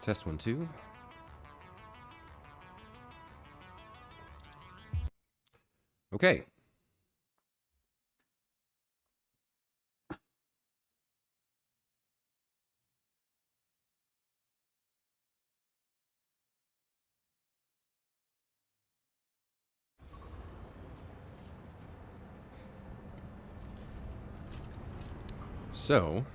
Test 1, 2. Okay. So,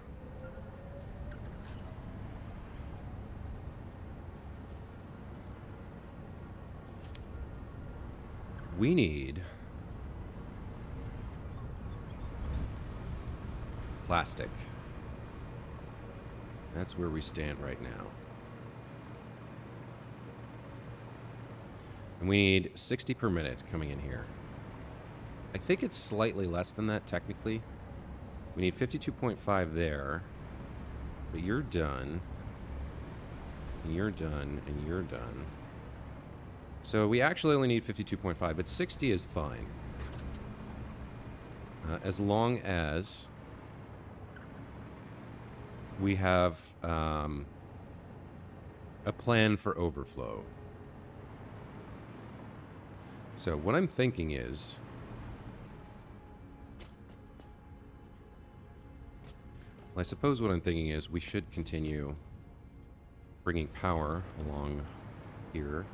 we need plastic. That's where we stand right now. And we need 60 per minute coming in here. I think it's slightly less than that, technically. We need 52.5 there. But you're done. And you're done. And you're done. So we actually only need 52.5, but 60 is fine. As long as we have a plan for overflow. So what I'm thinking is, well, I suppose what I'm thinking is we should continue bringing power along here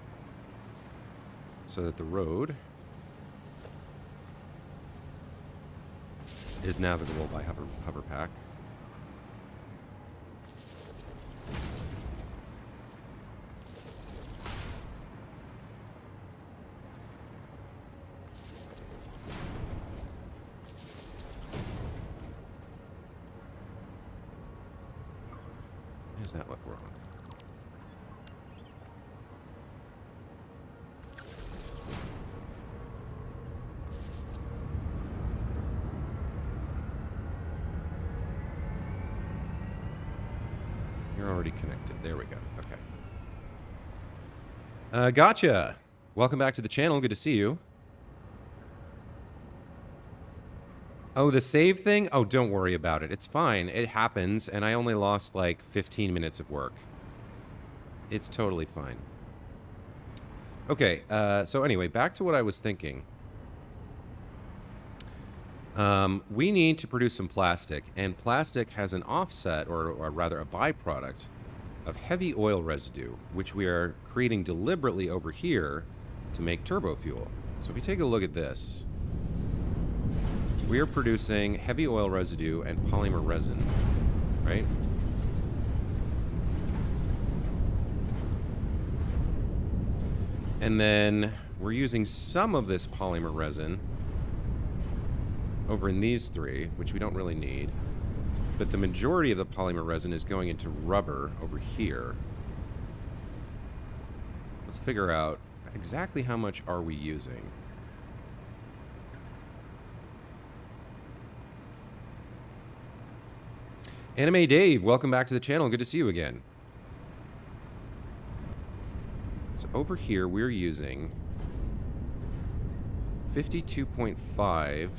so that the road is navigable by hover pack. Why does that look wrong? You're already connected. There we go. Okay. Gotcha. Welcome back to the channel. Good to see you. Oh, the save thing? Oh, don't worry about it. It's fine. It happens, and I only lost like 15 minutes of work. It's totally fine. Okay, so anyway, back to what I was thinking. We need to produce some plastic, and plastic has an offset, or rather a byproduct, of heavy oil residue, which we are creating deliberately over here to make turbofuel. So if you take a look at this, we are producing heavy oil residue and polymer resin, right? And then we're using some of this polymer resin over in these three, which we don't really need. But the majority of the polymer resin is going into rubber over here. Let's figure out exactly how much are we using. Anime Dave, welcome back to the channel. Good to see you again. So over here, we're using 52.5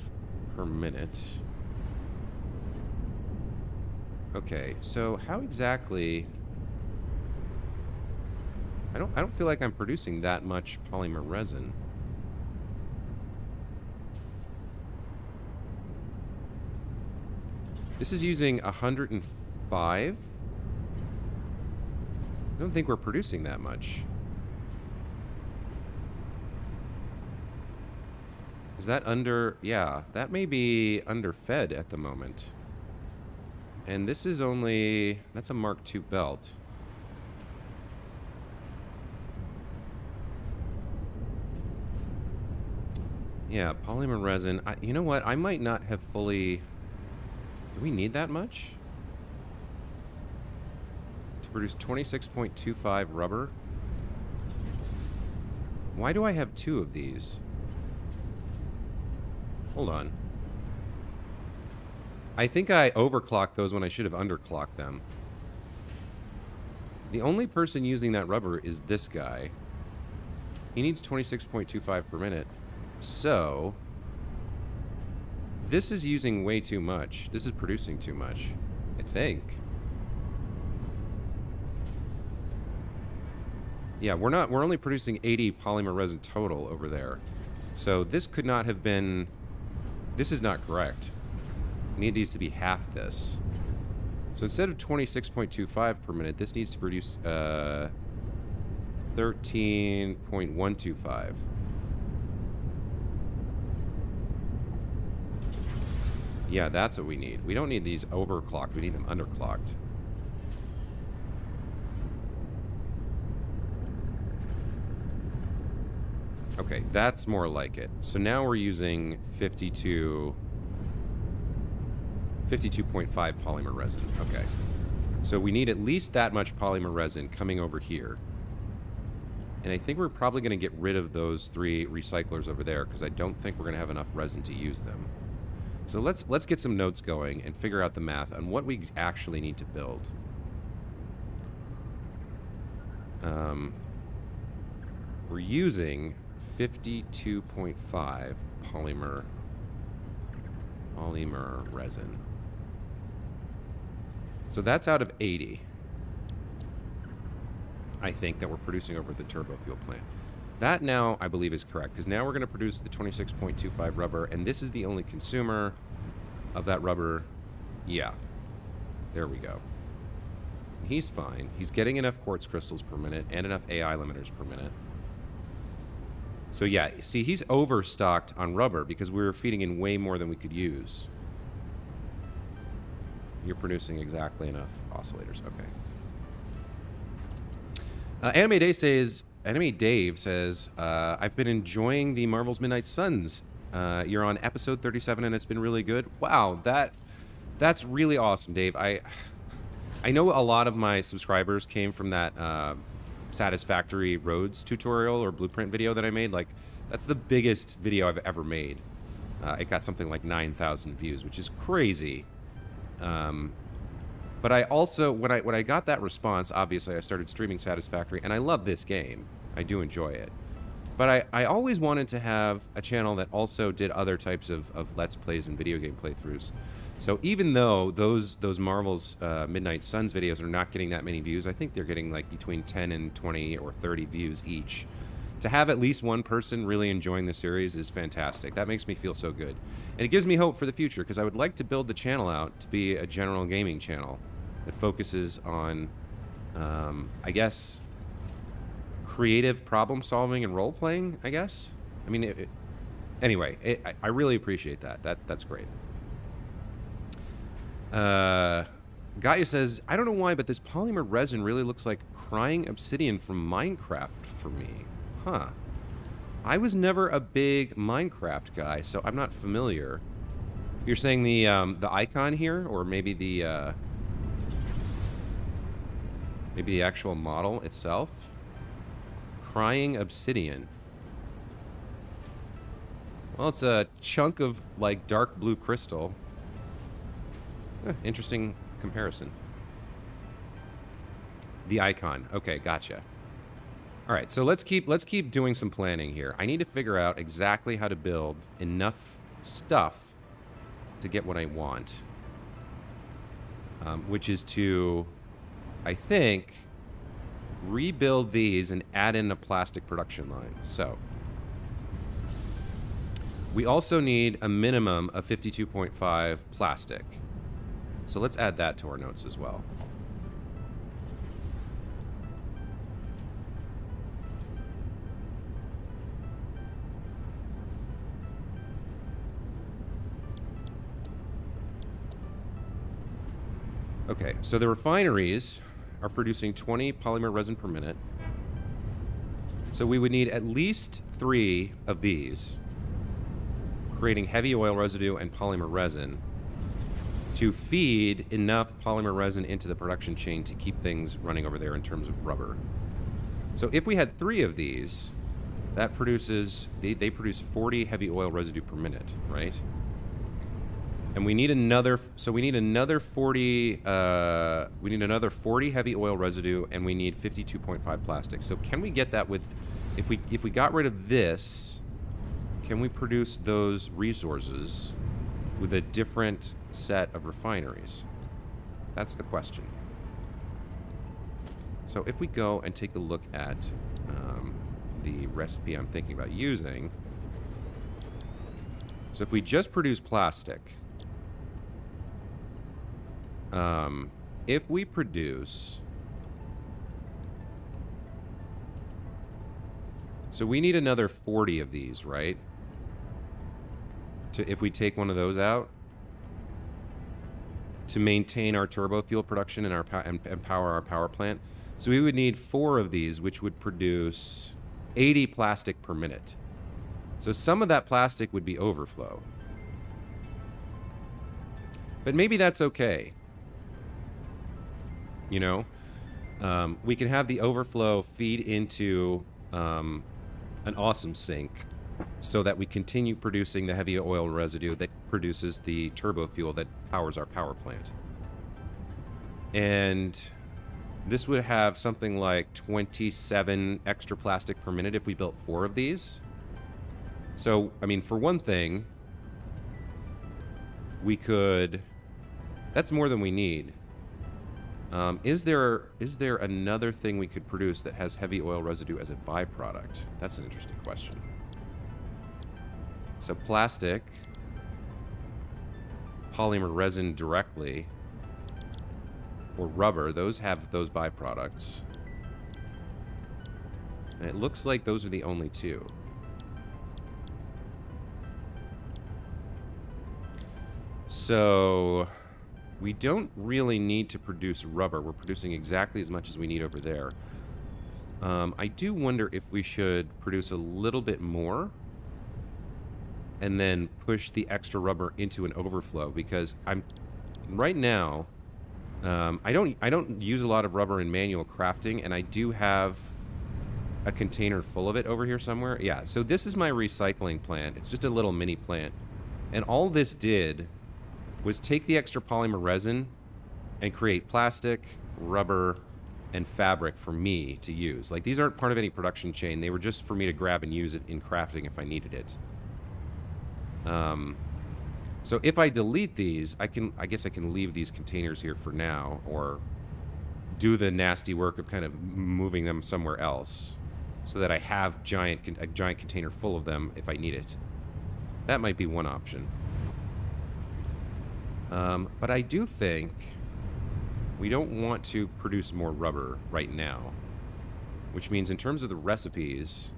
per minute. Okay, so how exactly... I don't feel like I'm producing that much polymer resin. This is using 105. I don't think we're producing that much. Is that under... Yeah, that may be underfed at the moment. And this is only... That's a Mark II belt. Yeah, polymer resin. You know what? I might not have fully... Do we need that much? To produce 26.25 rubber? Why do I have two of these? Hold on. I think I overclocked those when I should have underclocked them. The only person using that rubber is this guy. He needs 26.25 per minute. So... This is using way too much. This is producing too much, I think. Yeah, we're only producing 80 polymer resin total over there. So this could not have been, this is not correct. We need these to be half this. So instead of 26.25 per minute, this needs to produce 13.125. Yeah, that's what we need. We don't need these overclocked. We need them underclocked. Okay, that's more like it. So now we're using 52... 52.5 polymer resin. Okay. So we need at least that much polymer resin coming over here. And I think we're probably going to get rid of those 3 recyclers over there because I don't think we're going to have enough resin to use them. So let's get some notes going and figure out the math on what we actually need to build. We're using 52.5 polymer resin. So that's out of 80, I think, that we're producing over at the turbofuel plant. That now, I believe, is correct, because now we're going to produce the 26.25 rubber, and this is the only consumer of that rubber. Yeah. There we go. He's fine. He's getting enough quartz crystals per minute and enough AI limiters per minute. So yeah, see, he's overstocked on rubber because we were feeding in way more than we could use. You're producing exactly enough oscillators. Okay. Anime Dave says, I've been enjoying the Marvel's Midnight Suns. You're on episode 37 and it's been really good. Wow, that's really awesome, Dave. I know a lot of my subscribers came from that Satisfactory roads tutorial or blueprint video that I made. Like, that's the biggest video I've ever made. It got something like 9,000 views, which is crazy. But I also, when I got that response, obviously I started streaming Satisfactory, and I love this game. I do enjoy it. But I always wanted to have a channel that also did other types of Let's Plays and video game playthroughs. So even though those Marvel's Midnight Suns videos are not getting that many views, I think they're getting like between 10 and 20 or 30 views each. To have at least one person really enjoying the series is fantastic. That makes me feel so good. And it gives me hope for the future, because I would like to build the channel out to be a general gaming channel that focuses on, I guess, creative problem solving and role playing, I guess. I mean, anyway, I really appreciate that. That's great. Gaia says, I don't know why, but this polymer resin really looks like crying obsidian from Minecraft for me. Huh. I was never a big Minecraft guy, so I'm not familiar. You're saying the icon here, or maybe the actual model itself? Crying obsidian. Well, it's a chunk of, like, dark blue crystal. Interesting comparison. The icon. Okay, gotcha. All right, so let's keep doing some planning here. I need to figure out exactly how to build enough stuff to get what I want, which is to, I think, rebuild these and add in a plastic production line. So we also need a minimum of 52.5 plastic. So let's add that to our notes as well. Okay, so the refineries are producing 20 polymer resin per minute. So we would need at least 3 of these, creating heavy oil residue and polymer resin, to feed enough polymer resin into the production chain to keep things running over there in terms of rubber. So if we had 3 of these, that produces, they produce 40 heavy oil residue per minute, right? And we need another, so we need another 40, we need another 40 heavy oil residue, and we need 52.5 plastic. So can we get that with, if we got rid of this, can we produce those resources with a different set of refineries? That's the question. So if we go and take a look at the recipe I'm thinking about using. So if we just produce plastic, if we produce... So we need another 40 of these, right? If we take one of those out, to maintain our turbofuel production and and power our power plant. So we would need 4 of these, which would produce 80 plastic per minute. So some of that plastic would be overflow. But maybe that's okay. You know? We can have the overflow feed into an awesome sink so that we continue producing the heavy oil residue that produces the turbo fuel that powers our power plant. And this would have something like 27 extra plastic per minute if we built 4 of these. So, I mean, for one thing, we could... That's more than we need. Is there another thing we could produce that has heavy oil residue as a byproduct? That's an interesting question. So plastic, polymer resin directly, or rubber, those have those byproducts. And it looks like those are the only 2. So we don't really need to produce rubber. We're producing exactly as much as we need over there. I do wonder if we should produce a little bit more and then push the extra rubber into an overflow, because right now I don't use a lot of rubber in manual crafting, and I do have a container full of it over here somewhere. Yeah, so this is my recycling plant. It's just a little mini plant, and all this did was take the extra polymer resin and create plastic, rubber, and fabric for me to use. Like, these aren't part of any production chain. They were just for me to grab and use it in crafting if I needed it. So if I delete these, I guess I can leave these containers here for now, or do the nasty work of kind of moving them somewhere else so that I have a giant container full of them if I need it. That might be one option. But I do think we don't want to produce more rubber right now, which means in terms of the recipes,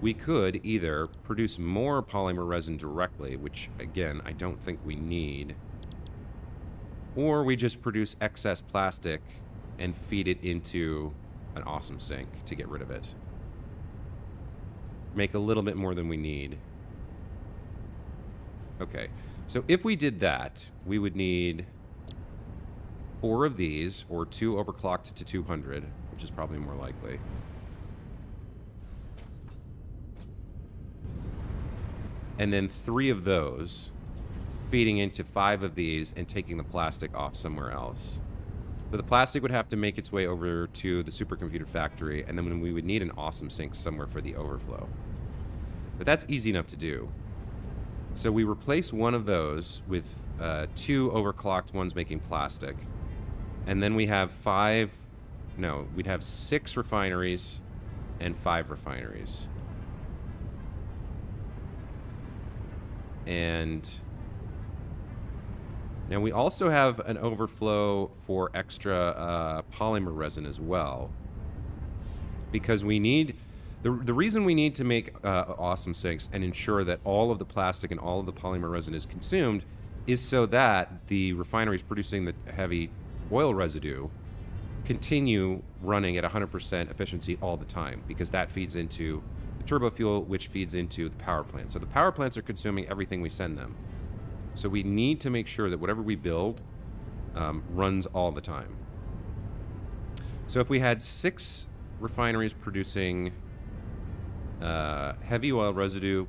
we could either produce more polymer resin directly, which again, I don't think we need, or we just produce excess plastic and feed it into an awesome sink to get rid of it. Make a little bit more than we need. Okay, so if we did that, we would need 4 of these, or 2 overclocked to 200, which is probably more likely. And then 3 of those, feeding into 5 of these and taking the plastic off somewhere else. But the plastic would have to make its way over to the supercomputer factory, and then we would need an awesome sink somewhere for the overflow. But that's easy enough to do. So we replace one of those with 2 overclocked ones making plastic. And then we have 6 refineries and 5 refineries. And now we also have an overflow for extra polymer resin as well, because we need the reason we need to make awesome sinks and ensure that all of the plastic and all of the polymer resin is consumed is so that the refineries producing the heavy oil residue continue running at 100% efficiency all the time, because that feeds into the turbo fuel, which feeds into the power plant. So the power plants are consuming everything we send them. So we need to make sure that whatever we build runs all the time. So if we had 6 refineries producing heavy oil residue,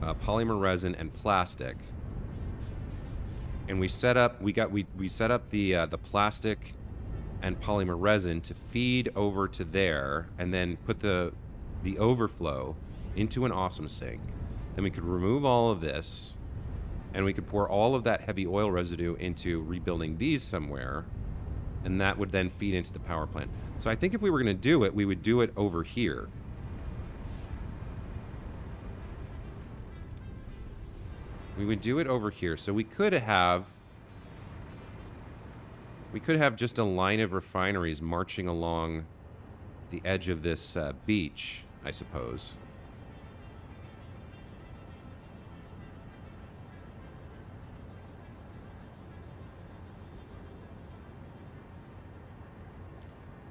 polymer resin, and plastic, and we set up the plastic and polymer resin to feed over to there, and then put the overflow into an awesome sink, then we could remove all of this, and we could pour all of that heavy oil residue into rebuilding these somewhere, and that would then feed into the power plant. So I think if we were going to do it, we would do it over here. We would do it over here. So we could have just a line of refineries marching along the edge of this beach, I suppose.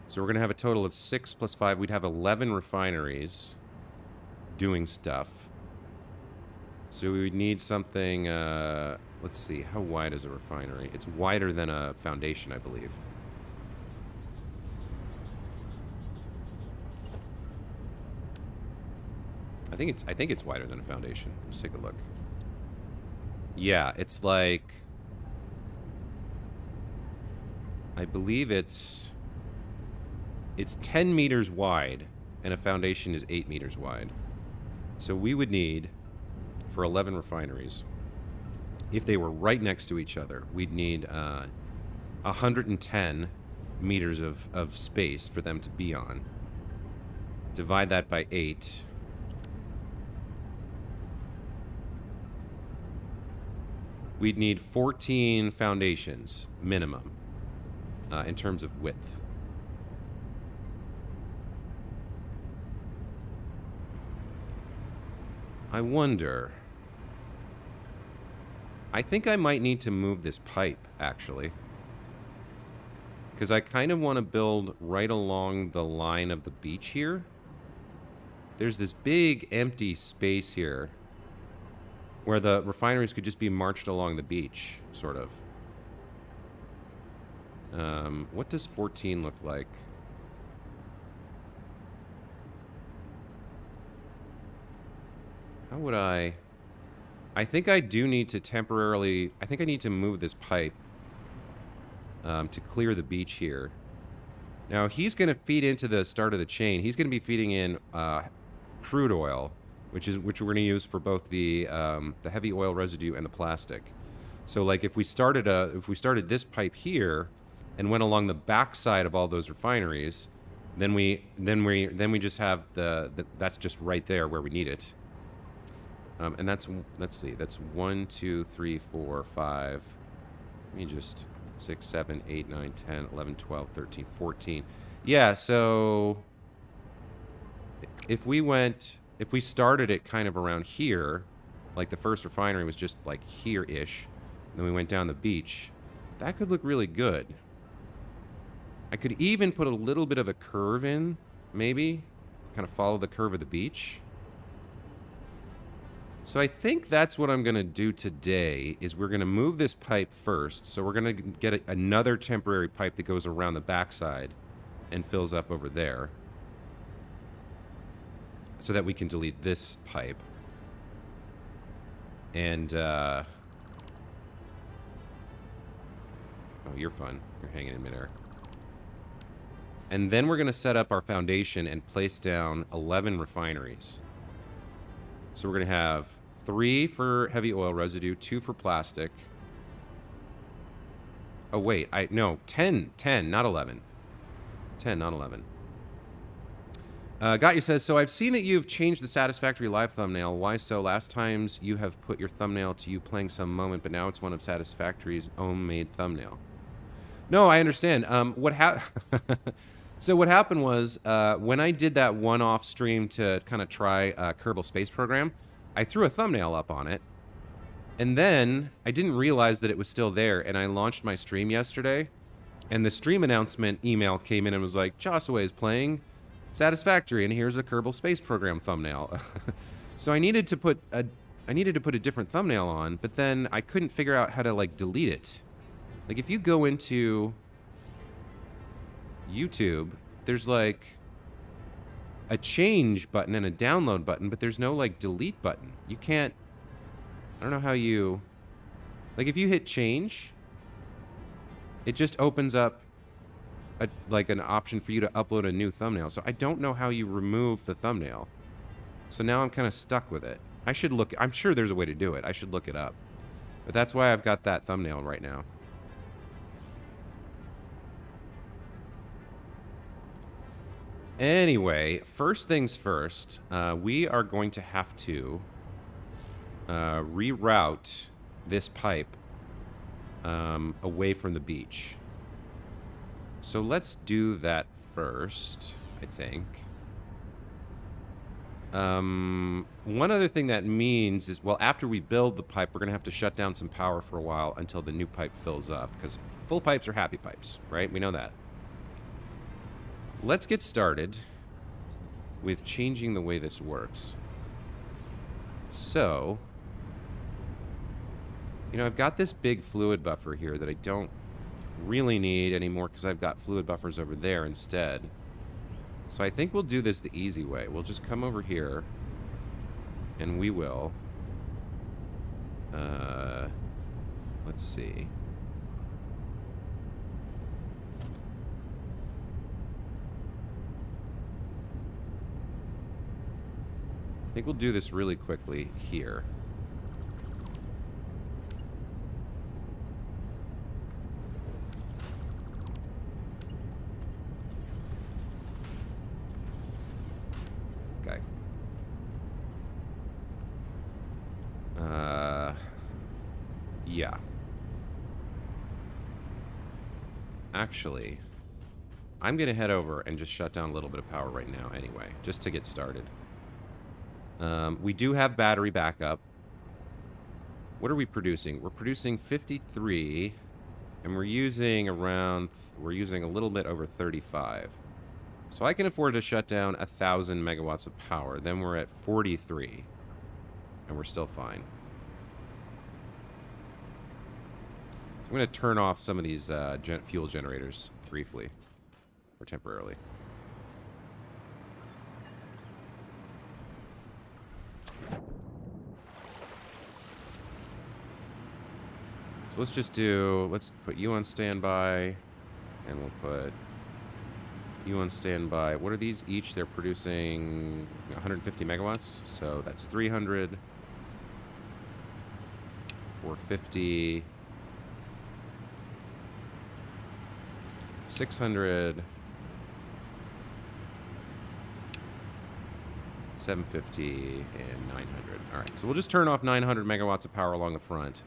So we're going to have a total of 6 plus 5. We'd have 11 refineries doing stuff. So we would need something, let's see, how wide is a refinery? It's wider than a foundation, I believe. I think it's wider than a foundation. Let's take a look. Yeah, it's like, I believe it's 10 meters wide, and a foundation is 8 meters wide. So we would need, for 11 refineries, if they were right next to each other, we'd need 110 meters of space for them to be on. Divide that by 8. We'd need 14 foundations, minimum, in terms of width. I wonder... I think I might need to move this pipe, actually. Because I kind of want to build right along the line of the beach here. There's this big empty space here where the refineries could just be marched along the beach, sort of. What does 14 look like? How would I think I do need to temporarily... I think I need to move this pipe to clear the beach here. Now, he's going to feed into the start of the chain. He's going to be feeding in crude oil, which we're going to use for both the heavy oil residue and the plastic. So, like, if we started this pipe here and went along the backside of all those refineries, then we just have that's just right there where we need it. And that's, let's see, that's 1, 2, 3, 4, 5. Let me just 6, 7, 8, 9, 10, 11, 12, 13, 14. Yeah, so if we started it kind of around here, like the first refinery was just like here-ish, and then we went down the beach, that could look really good. I could even put a little bit of a curve in, maybe, kind of follow the curve of the beach. So I think that's what I'm going to do today, is we're going to move this pipe first. So we're going to get another temporary pipe that goes around the backside and fills up over there, so that we can delete this pipe. And, oh, you're fun. You're hanging in midair. And then we're going to set up our foundation and place down 11 refineries. So we're going to have 3 for heavy oil residue, 2 for plastic. Oh, wait. No, 10, not 11. 10, not 11. Got you says, so I've seen that you've changed the Satisfactory live thumbnail. Why so? Last times you have put your thumbnail to you playing some moment, but now it's one of Satisfactory's own made thumbnail. No, I understand. So what happened was, when I did that one-off stream to kind of try Kerbal Space Program, I threw a thumbnail up on it, and then I didn't realize that it was still there, and I launched my stream yesterday, and the stream announcement email came in and was like, Joshua is playing Satisfactory, and here's a Kerbal Space Program thumbnail. So I needed to put a different thumbnail on, but then I couldn't figure out how to, like, delete it. Like, if you go into YouTube, there's like a change button and a download button, but there's no like delete button. You can't, I don't know how you, like if you hit change, it just opens up like an option for you to upload a new thumbnail. So I don't know how you remove the thumbnail. So now I'm kind of stuck with it. I should look, I'm sure there's a way to do it. I should look it up. But that's why I've got that thumbnail right now. Anyway, first things first, we are going to have to reroute this pipe away from the beach. So let's do that first, I think. One other thing that means is, well, after we build the pipe, we're going to have to shut down some power for a while until the new pipe fills up, because full pipes are happy pipes, right? We know that. Let's get started with changing the way this works. So, you know, I've got this big fluid buffer here that I don't really need anymore because I've got fluid buffers over there instead. So I think we'll do this the easy way. We'll just come over here and we will, let's see. I think we'll do this really quickly here. Okay. Yeah. Actually, I'm gonna head over and just shut down a little bit of power right now anyway, just to get started. We do have battery backup. What are we producing? We're producing 53, and we're using a little bit over 35. So I can afford to shut down 1,000 megawatts of power. Then we're at 43, and we're still fine. So I'm going to turn off some of these fuel generators briefly, or temporarily. So let's put you on standby, and we'll put you on standby. What are these each? They're producing 150 megawatts, so that's 300, 450, 600, 750, and 900. All right, so we'll just turn off 900 megawatts of power along the front.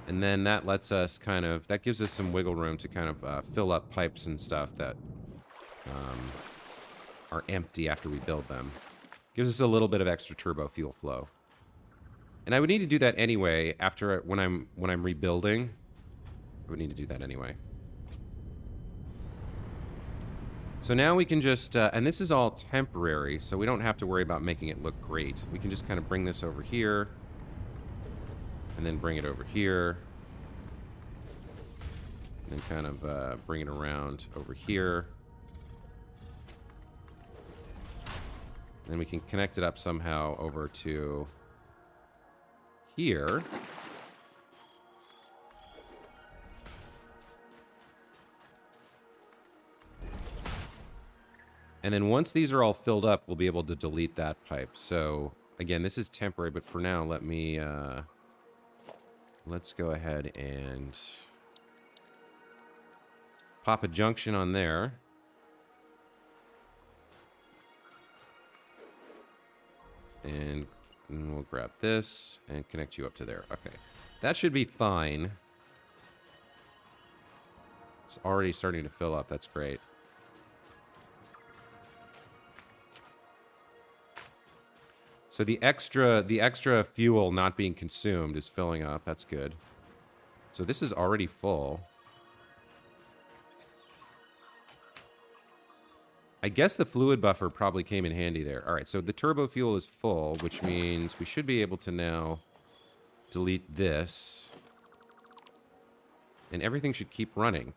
And then that lets us that gives us some wiggle room to kind of fill up pipes and stuff that are empty after we build them. Gives us a little bit of extra turbo fuel flow. And I would need to do that anyway after when I'm rebuilding. I would need to do that anyway. So now we can just, and this is all temporary, so we don't have to worry about making it look great. We can just kind of bring this over here. And then bring it over here. And then kind of bring it around over here. And then we can connect it up somehow over to here. And then once these are all filled up, we'll be able to delete that pipe. So, again, this is temporary, but for now, let me... let's go ahead and pop a junction on there. And we'll grab this and connect you up to there. Okay. That should be fine. It's already starting to fill up. That's great. So the extra fuel not being consumed is filling up. That's good. So this is already full. I guess the fluid buffer probably came in handy there. All right, so the turbo fuel is full, which means we should be able to now delete this. And everything should keep running.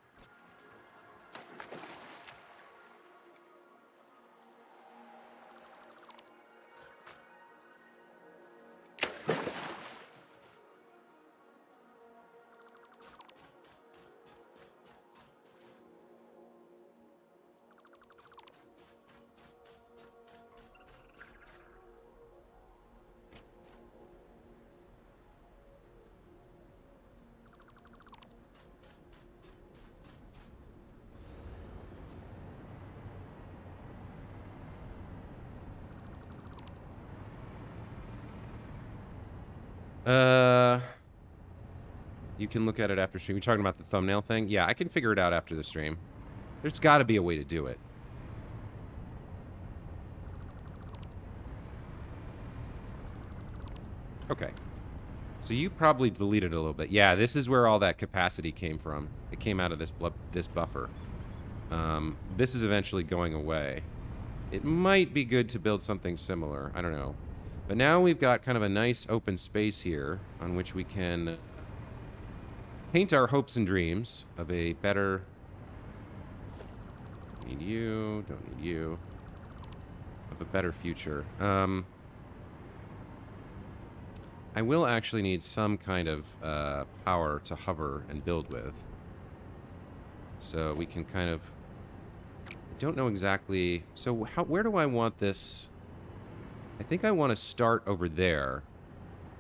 Uh, you can look at it after stream. You're talking about the thumbnail thing? Yeah, I can figure it out after the stream. There's got to be a way to do it. Okay. So you probably deleted a little bit. Yeah, this is where all that capacity came from. It came out of this buffer. This is eventually going away. It might be good to build something similar. I don't know. But now we've got kind of a nice open space here on which we can paint our hopes and dreams of a better... Need you, don't need you. Of a better future. I will actually need some kind of power to hover and build with. So we can kind of... I don't know exactly... So where do I want this... I think I want to start over there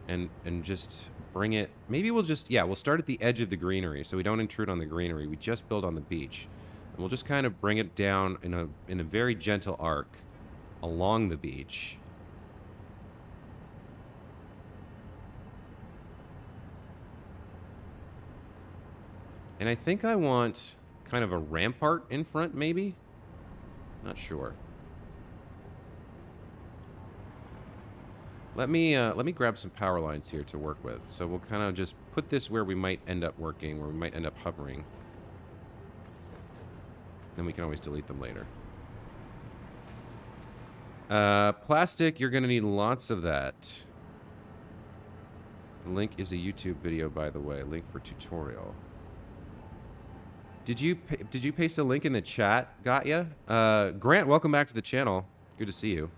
and just bring it... Maybe we'll just... Yeah, we'll start at the edge of the greenery so we don't intrude on the greenery. We just build on the beach. And we'll just kind of bring it down in a very gentle arc along the beach. And I think I want kind of a rampart in front, maybe? Not sure. Let me grab some power lines here to work with. So we'll kind of just put this where we might end up working, where we might end up hovering. Then we can always delete them later. Plastic, you're going to need lots of that. The link is a YouTube video, by the way. Link for tutorial. Did you paste a link in the chat? Got ya? Grant, welcome back to the channel. Good to see you.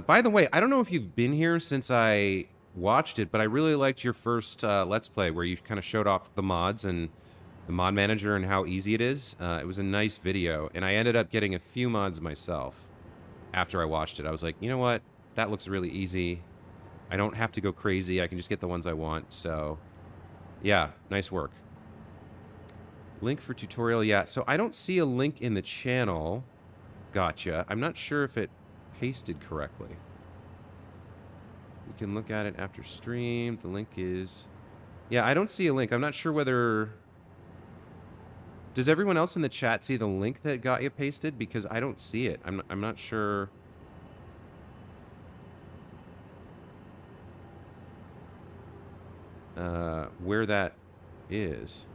By the way, I don't know if you've been here since I watched it, but I really liked your first Let's Play where you kind of showed off the mods and the mod manager and how easy it is. It was a nice video, and I ended up getting a few mods myself after I watched it. I was like, you know what? That looks really easy. I don't have to go crazy. I can just get the ones I want. So, yeah, nice work. Link for tutorial, yeah. So I don't see a link in the channel. Gotcha. I'm not sure if it pasted correctly. We can look at it after stream. The link is... Yeah, I don't see a link. I'm not sure whether... Does everyone else in the chat see the link that got you pasted? Because I don't see it. I'm not sure... where that is.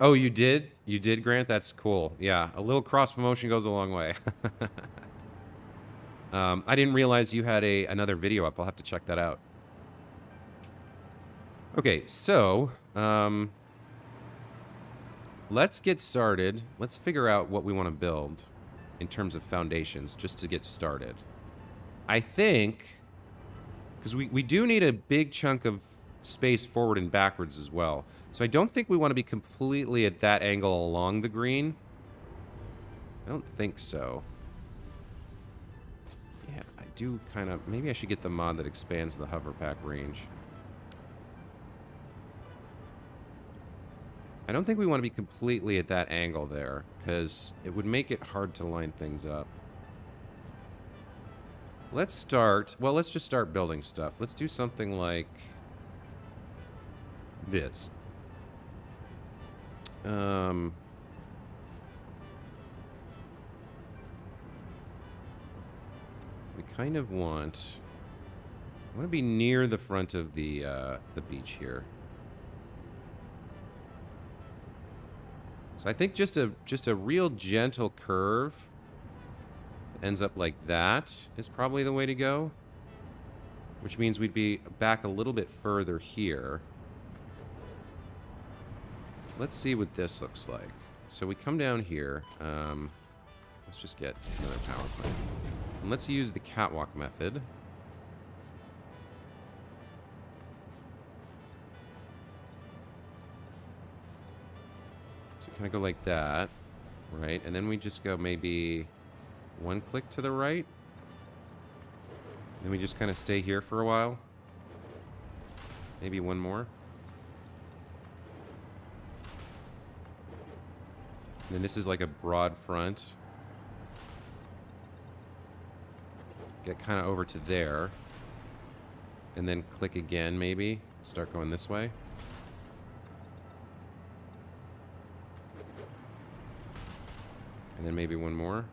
Oh, you did? You did, Grant? That's cool. Yeah, a little cross promotion goes a long way. I didn't realize you had another video up. I'll have to check that out. Okay, so let's get started. Let's figure out what we want to build in terms of foundations, just to get started. I think, because we do need a big chunk of space forward and backwards as well. So I don't think we want to be completely at that angle along the green. I don't think so. Yeah, I do kind of... Maybe I should get the mod that expands the hover pack range. I don't think we want to be completely at that angle there, because it would make it hard to line things up. Let's start... Well, let's just start building stuff. Let's do something like... this. We kind of want... I want to be near the front of the beach here. So I think just a real gentle curve that ends up like that is probably the way to go. Which means we'd be back a little bit further here. Let's see what this looks like. So we come down here. Let's just get another power plant. And let's use the catwalk method. So kind of go like that, right? And then we just go maybe one click to the right. Then we just kind of stay here for a while. Maybe one more. And then this is like a broad front. get kind of over to there. And then click again, maybe. Start going this way. And then maybe one more.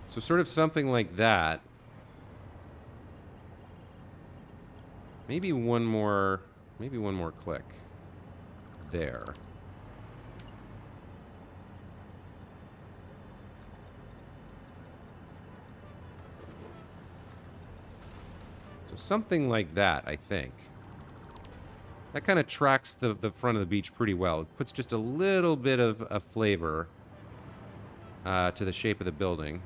So sort of something like that. Maybe one more click. There. So something like that, I think. That kind of tracks the front of the beach pretty well. It puts just a little bit of a flavor to the shape of the building.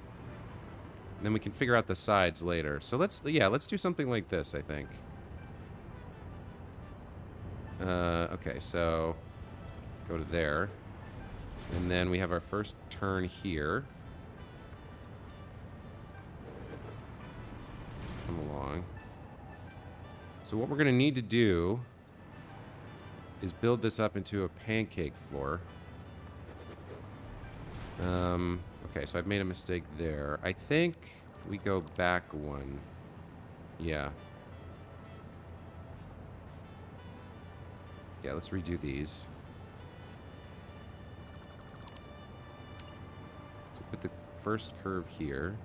And then we can figure out the sides later. So let's do something like this, I think. Okay, so go to there. And then we have our first turn here. Come along. So what we're going to need to do is build this up into a pancake floor. Okay, so I've made a mistake there. I think we go back one. Yeah. Yeah, let's redo these. So put the first curve here.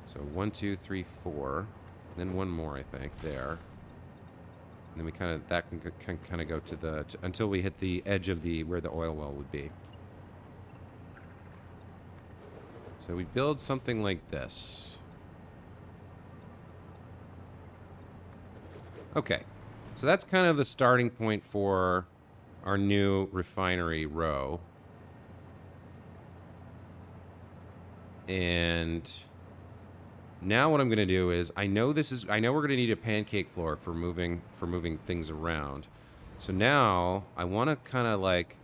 So 1, 2, 3, 4. Then one more, I think, there. And then we kind of, that can kind of go to the, until we hit the edge of the, where the oil well would be. So we build something like this. Okay. So that's kind of the starting point for our new refinery row. And now what I'm going to do is, I know we're going to need a pancake floor for moving things around. So now I want to kind of like,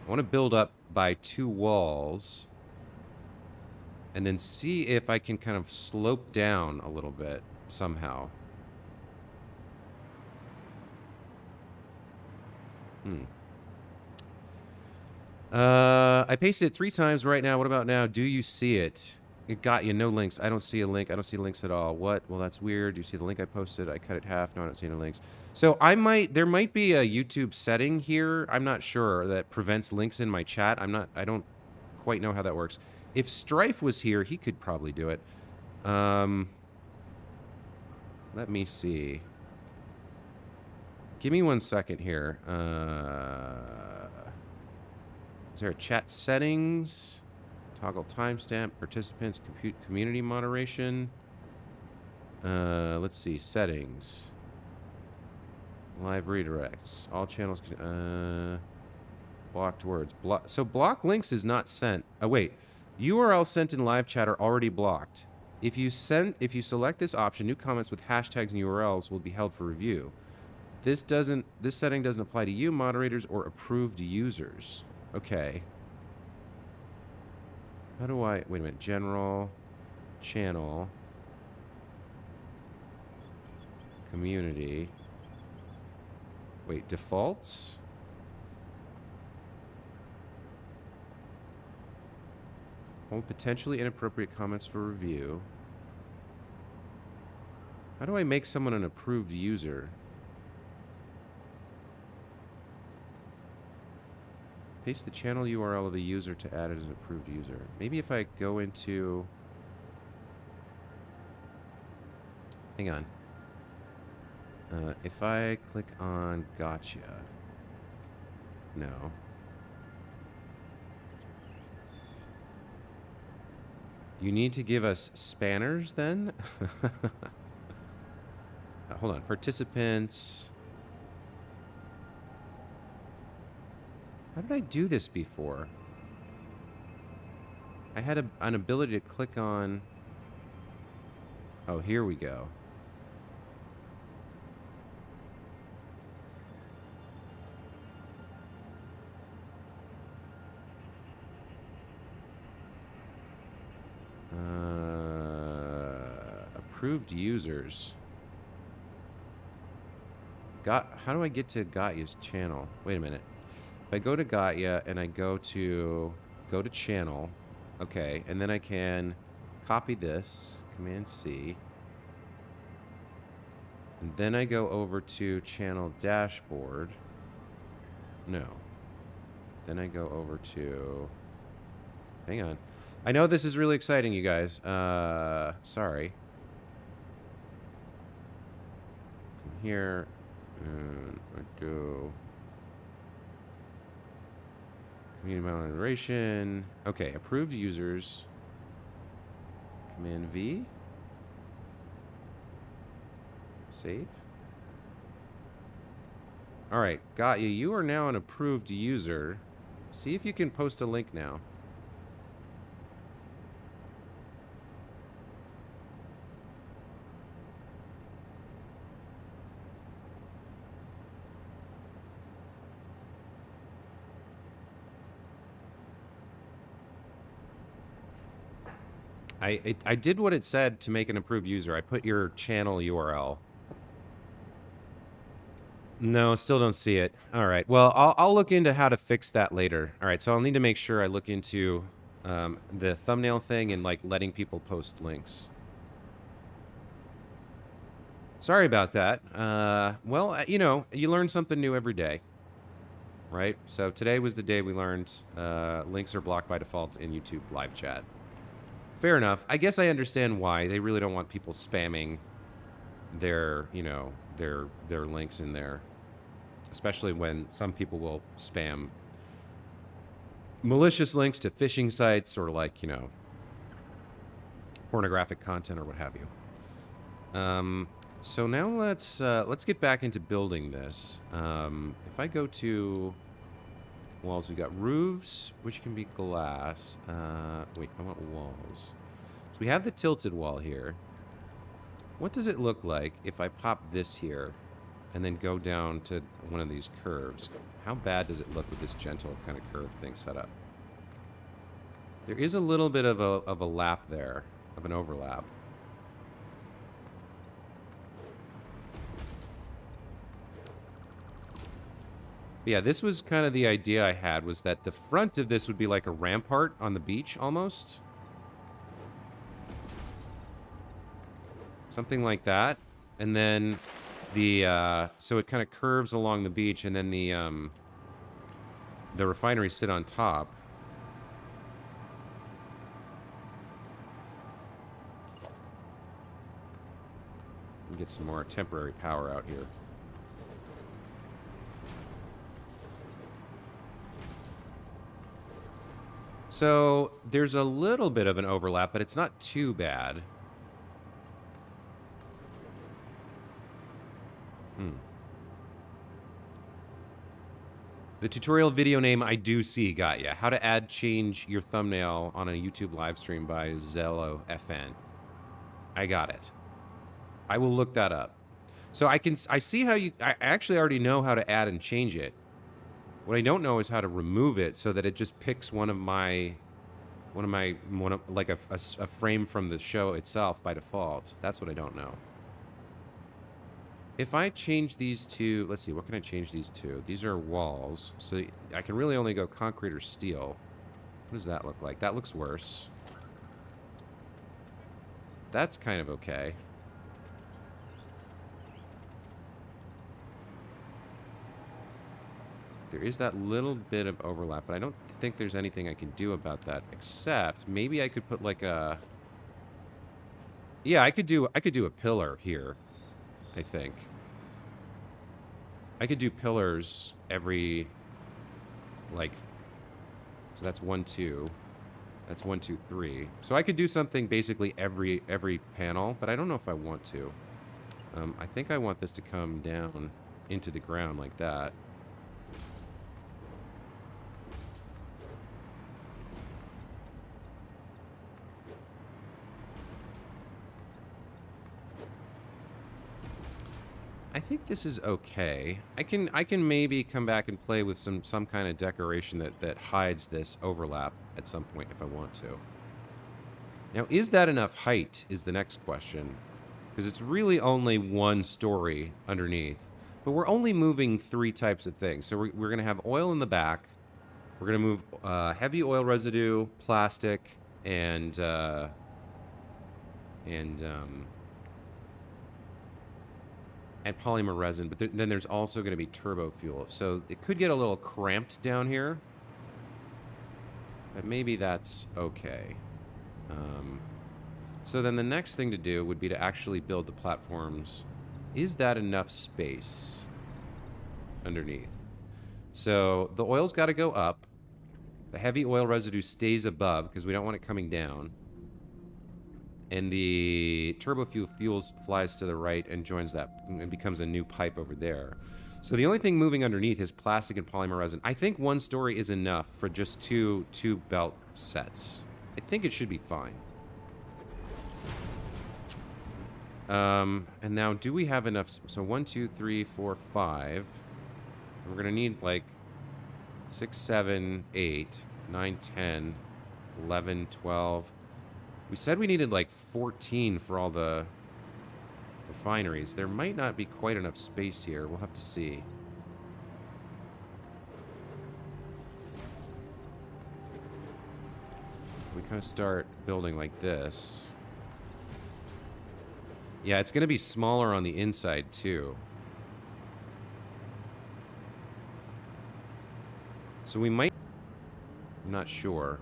I want to build up by 2 walls and then see if I can kind of slope down a little bit somehow. I pasted it 3 times right now. What about now? Do you see it? It got you. No links. I don't see a link. I don't see links at all. What? Well, that's weird. Do you see the link I posted? I cut it half. No, I don't see any links. So there might be a YouTube setting here. I'm not sure, that prevents links in my chat. I don't quite know how that works. If Strife was here, he could probably do it. Let me see. Give me 1 second here. Is there a chat settings? Toggle timestamp, participants, community moderation. Let's see, settings. Live redirects. All channels. Blocked words. So block links is not sent. Oh wait, URL sent in live chat are already blocked. If you select this option, new comments with hashtags and URLs will be held for review. This setting doesn't apply to you, moderators, or approved users. Okay. How do I... Wait a minute. General. Channel. Community. Wait. Defaults? Hold potentially inappropriate comments for review. How do I make someone an approved user? Paste the channel URL of the user to add it as an approved user. Maybe if I go into... Hang on. If I click on gotcha. No. You need to give us spanners then? Hold on. Participants... How did I do this before? I had an ability to click on... Oh, here we go. Approved users. How do I get to Gatya's channel? Wait a minute. If I go to Gatya and I go to channel, okay, and then I can copy this, Command C, and then I go over to channel dashboard. No. Then I go over to, hang on. I know this is really exciting, you guys. Sorry. From here, and I go community moderation. Okay, approved users. Command V. Save. All right, got you. You are now an approved user. See if you can post a link now. I did what it said to make an approved user. I put your channel URL. No, still don't see it. All right. Well, I'll look into how to fix that later. All right. So I'll need to make sure I look into the thumbnail thing and like letting people post links. Sorry about that. Well, you know, you learn something new every day, right? So today was the day we learned links are blocked by default in YouTube live chat. Fair enough. I guess I understand why. They really don't want people spamming their, you know, their links in there. Especially when some people will spam malicious links to phishing sites or like, you know, pornographic content or what have you. So now let's get back into building this. If I go to walls, we've got roofs, which can be glass. Wait, I want walls. So we have the tilted wall here. What does it look like if I pop this here and then go down to one of these curves? How bad does it look with this gentle kind of curve thing set up? There is a little bit of a lap there, of an overlap. Yeah, this was kind of the idea I had, was that the front of this would be like a rampart on the beach, almost. Something like that. And then the, so it kind of curves along the beach, and then the refineries sit on top. Get some more temporary power out here. So there's a little bit of an overlap, but it's not too bad. The tutorial video name I do see, got ya. How to change your thumbnail on a YouTube live stream by Zello FN. I got it. I will look that up. So I see how I actually already know how to add and change it. What I don't know is how to remove it so that it just picks like a frame from the show itself by default. That's what I don't know. If I change these to, let's see, what can I change these to? These are walls, so I can really only go concrete or steel. What does that look like? That looks worse. That's kind of okay. There is that little bit of overlap, but I don't think there's anything I can do about that, except maybe I could put like a... Yeah, I could do a pillar here, I think. I could do pillars every, like, so that's 1, 2. That's 1, 2, 3. So I could do something basically every panel, but I don't know if I want to. I think I want this to come down into the ground like that. I think this is okay. I can maybe come back and play with some kind of decoration that hides this overlap at some point if I want to. Now, is that enough height is the next question. Because it's really only one story underneath. But we're only moving 3 types of things. So we're going to have oil in the back. We're going to move heavy oil residue, plastic, and polymer resin. But then there's also going to be turbo fuel. So it could get a little cramped down here. But maybe that's okay. So then the next thing to do would be to actually build the platforms. Is that enough space underneath? So the oil's got to go up. The heavy oil residue stays above because we don't want it coming down. And the turbo fuel flies to the right and joins that and becomes a new pipe over there. So the only thing moving underneath is plastic and polymer resin. I think 1 story is enough for just two belt sets. I think it should be fine. And now, do we have enough? So 1, 2, 3, 4, 5. We're gonna need like 6, 7, 8, 9, 10, 11, 12. We said we needed like 14 for all the refineries. There might not be quite enough space here. We'll have to see. We kind of start building like this. Yeah, it's going to be smaller on the inside, too. So we might... I'm not sure.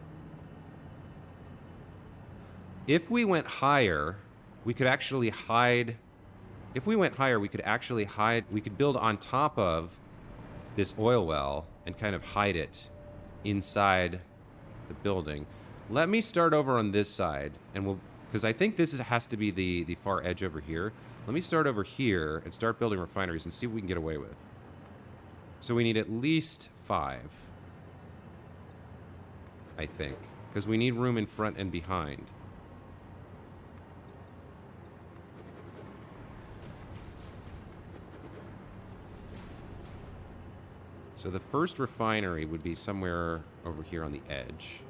If we went higher, we could actually hide... If we went higher, we could actually hide... We could build on top of this oil well and kind of hide it inside the building. Let me start over on this side, and we'll... Because I think this has to be the far edge over here. Let me start over here and start building refineries and see what we can get away with. So we need at least 5. I think. Because we need room in front and behind. So the first refinery would be somewhere over here on the edge.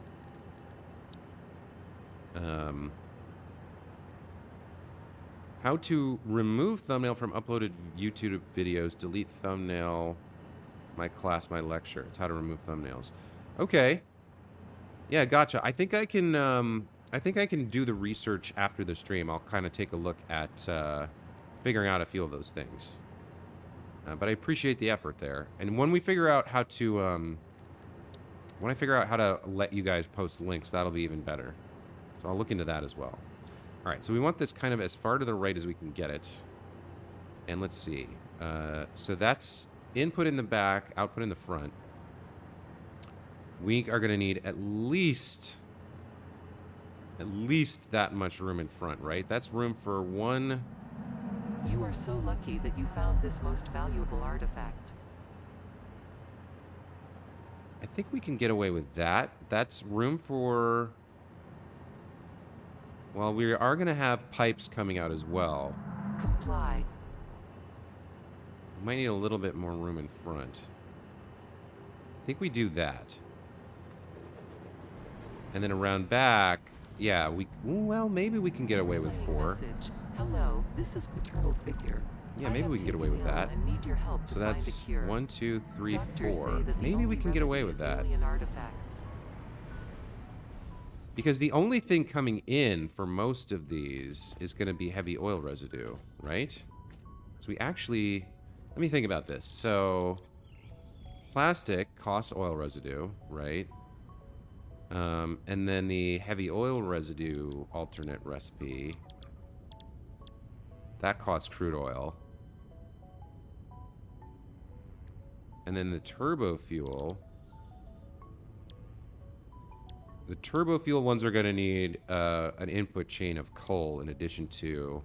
How to remove thumbnail from uploaded YouTube videos, delete thumbnail, my class, my lecture. It's how to remove thumbnails. Okay. Yeah, gotcha. I think I can do the research after the stream. I'll kind of take a look at figuring out a few of those things. But I appreciate the effort there. And when we figure out how to when I figure out how to let you guys post links, that'll be even better. So I'll look into that as well. All right, so we want this kind of as far to the right as we can get it. And let's see. So that's input in the back, output in the front. We are going to need at least that much room in front, right? That's room for 1. You are so lucky that you found this most valuable artifact. I think we can get away with that. That's room for... Well, we are going to have pipes coming out as well. Comply. We might need a little bit more room in front. I think we do that. And then around back, yeah, well, maybe we can get away with 4. Message. Hello, this is Paternal Figure. Yeah, maybe we can get away with that. So that's 1, 2, 3, 4. Maybe we can get away with that. Because the only thing coming in for most of these is going to be heavy oil residue, right? So we actually... Let me think about this. So, plastic costs oil residue, right? And then the heavy oil residue alternate recipe, that costs crude oil. And then the turbo fuel... The turbo fuel ones are going to need an input chain of coal in addition to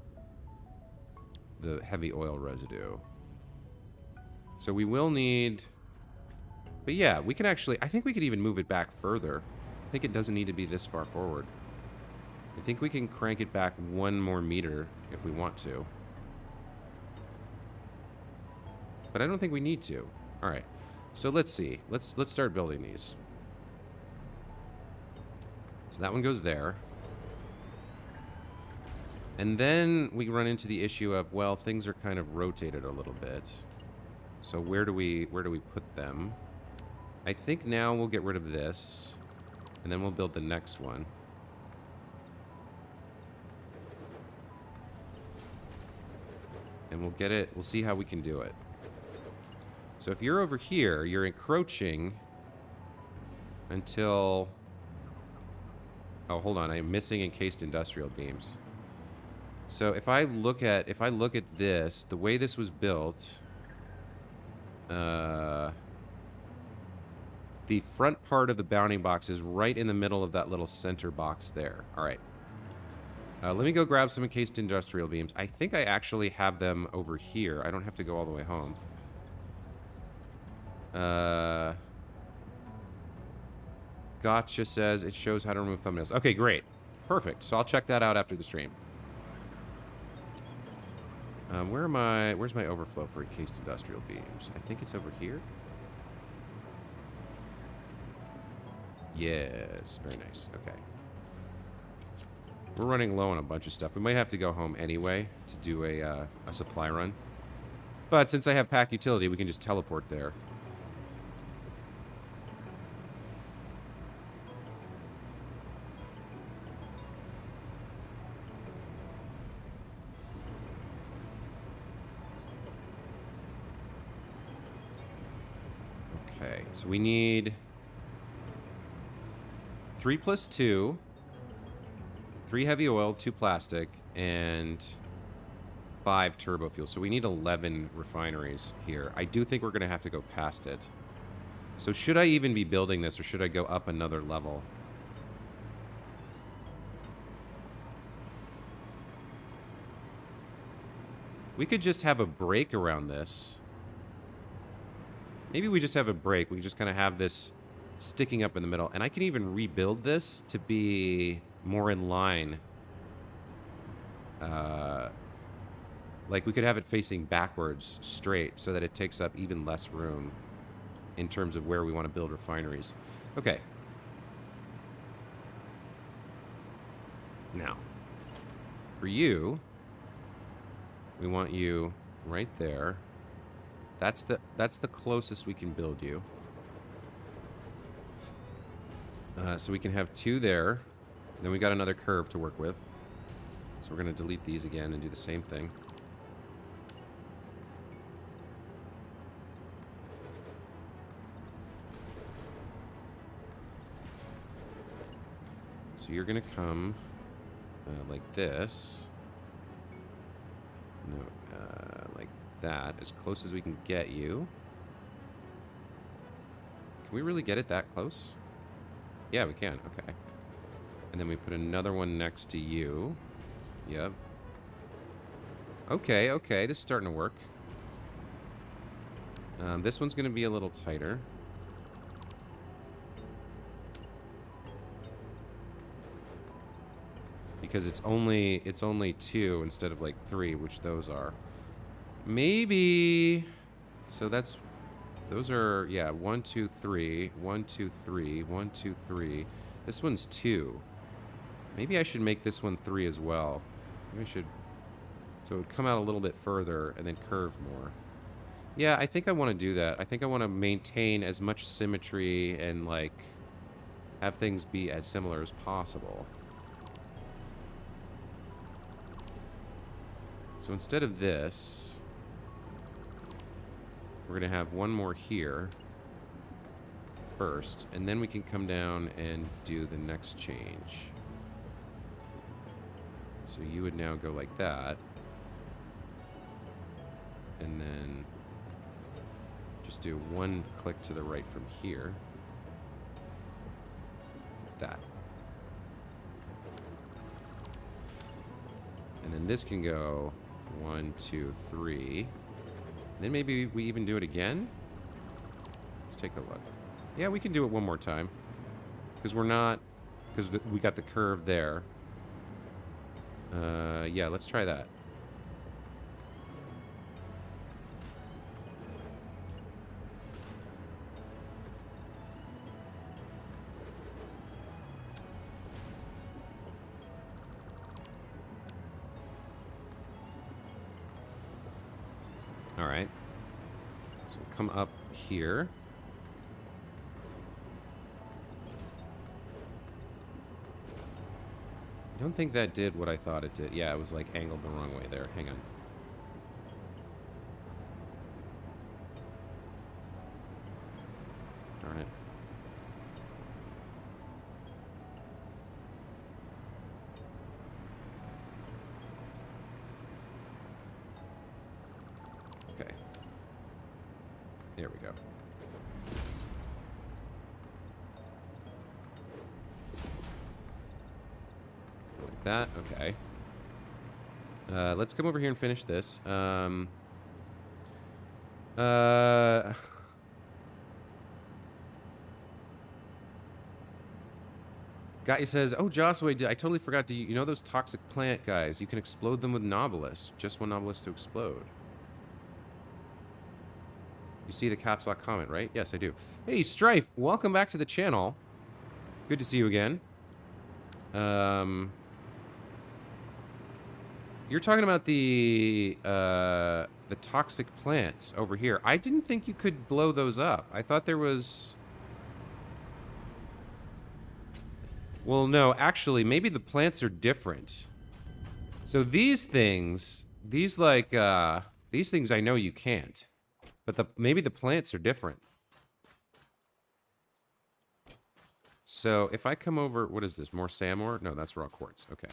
the heavy oil residue. So we will need... But yeah, we can actually... I think we could even move it back further. I think it doesn't need to be this far forward. I think we can crank it back 1 more meter if we want to. But I don't think we need to. All right. So let's see. Let's start building these. So that one goes there. And then we run into the issue of, well, things are kind of rotated a little bit. So where do we put them? I think now we'll get rid of this, and then we'll build the next one. And we'll get it. We'll see how we can do it. So if you're over here, you're encroaching until... Oh, hold on. I'm missing encased industrial beams. So if I look at this, the way this was built, the front part of the bounding box is right in the middle of that little center box there. All right. Let me go grab some encased industrial beams. I think I actually have them over here. I don't have to go all the way home. Gotcha says it shows how to remove thumbnails. Okay, great. Perfect. So I'll check that out after the stream. Where's my overflow for encased industrial beams? I think it's over here. Yes, very nice. Okay. We're running low on a bunch of stuff. We might have to go home anyway to do a supply run. But since I have pack utility, we can just teleport there. Okay, so we need 3 plus 2, 3 heavy oil, 2 plastic, and 5 turbofuel. So we need 11 refineries here. I do think we're going to have to go past it. So should I even be building this, or should I go up another level? We could just have a break around this. Maybe we just have a break. We just kind of have this sticking up in the middle. And I can even rebuild this to be more in line. Like we could have it facing backwards straight so that it takes up even less room in terms of where we want to build refineries. Okay. Now, for you, we want you right there. That's the closest we can build you. So we can have 2 there. Then we got another curve to work with. So we're going to delete these again and do the same thing. So you're going to come like this. No, like that, as close as we can get you. Can we really get it that close? Yeah, we can. Okay. And then we put another one next to you. Yep. Okay, okay. This is starting to work. This one's going to be a little tighter. Because it's only 2 instead of like 3, which those are. Maybe. So those are, yeah, 1, 2, 3, 1, 2, 3, 1, 2, 3. This one's 2. Maybe I should make this one 3 as well. Maybe I should. So it would come out a little bit further and then curve more. Yeah, I think I want to do that. I think I want to maintain as much symmetry and like have things be as similar as possible. So instead of this, we're going to have one more here first, and then we can come down and do the next change. So you would now go like that, and then just do 1 click to the right from here. That. And then this can go 1, 2, 3. Then maybe we even do it again. Let's take a look. Yeah, we can do it one more time. Because we got the curve there. Yeah, let's try that. All right. So come up here. I don't think that did what I thought it did. Yeah, it was like angled the wrong way there. Hang on. Darn it. Okay. There we go. Like that. Okay. Let's come over here and finish this. Guy says, "Oh, Joshua, I totally forgot. Do you know those toxic plant guys? You can explode them with Nautilus. Just one Nautilus to explode." You see the caps lock comment, right? Yes, I do. Hey, Strife, welcome back to the channel. Good to see you again. You're talking about the toxic plants over here. I didn't think you could blow those up. I thought there was... Well, no, actually, maybe the plants are different. So these things, these things I know you can't. But maybe the plants are different. So if I come over, what is this? More sand ore? No, that's raw quartz. Okay.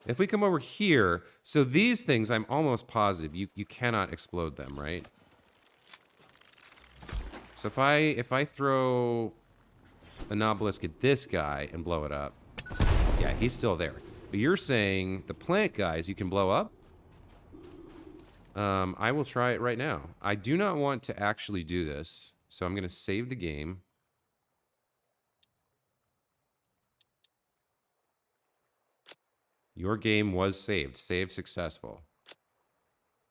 If we come over here, so these things, I'm almost positive you cannot explode them, right? So if I throw an obelisk at this guy and blow it up, yeah, he's still there. But you're saying the plant guys you can blow up? I will try it right now. I do not want to actually do this, so I'm going to save the game. Your game was saved. Save successful.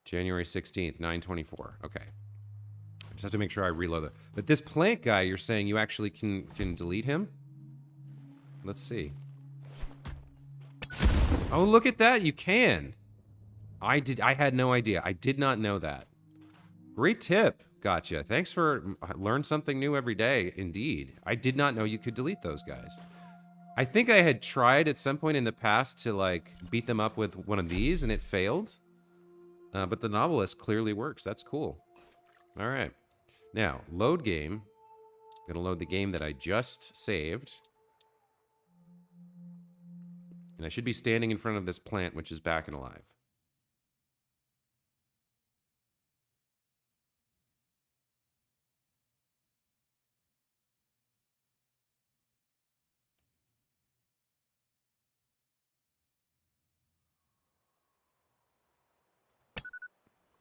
January 16th, 9:24. Okay. I just have to make sure I reload it. But this plant guy, you're saying you actually can delete him? Let's see. Oh, look at that. You can. I had no idea. I did not know that. Great tip. Gotcha. Thanks for learn something new every day. Indeed. I did not know you could delete those guys. I think I had tried at some point in the past to, like, beat them up with one of these, and it failed. But the Nautilus clearly works. That's cool. All right. Now, load game. I'm going to load the game that I just saved. And I should be standing in front of this plant, which is back and alive.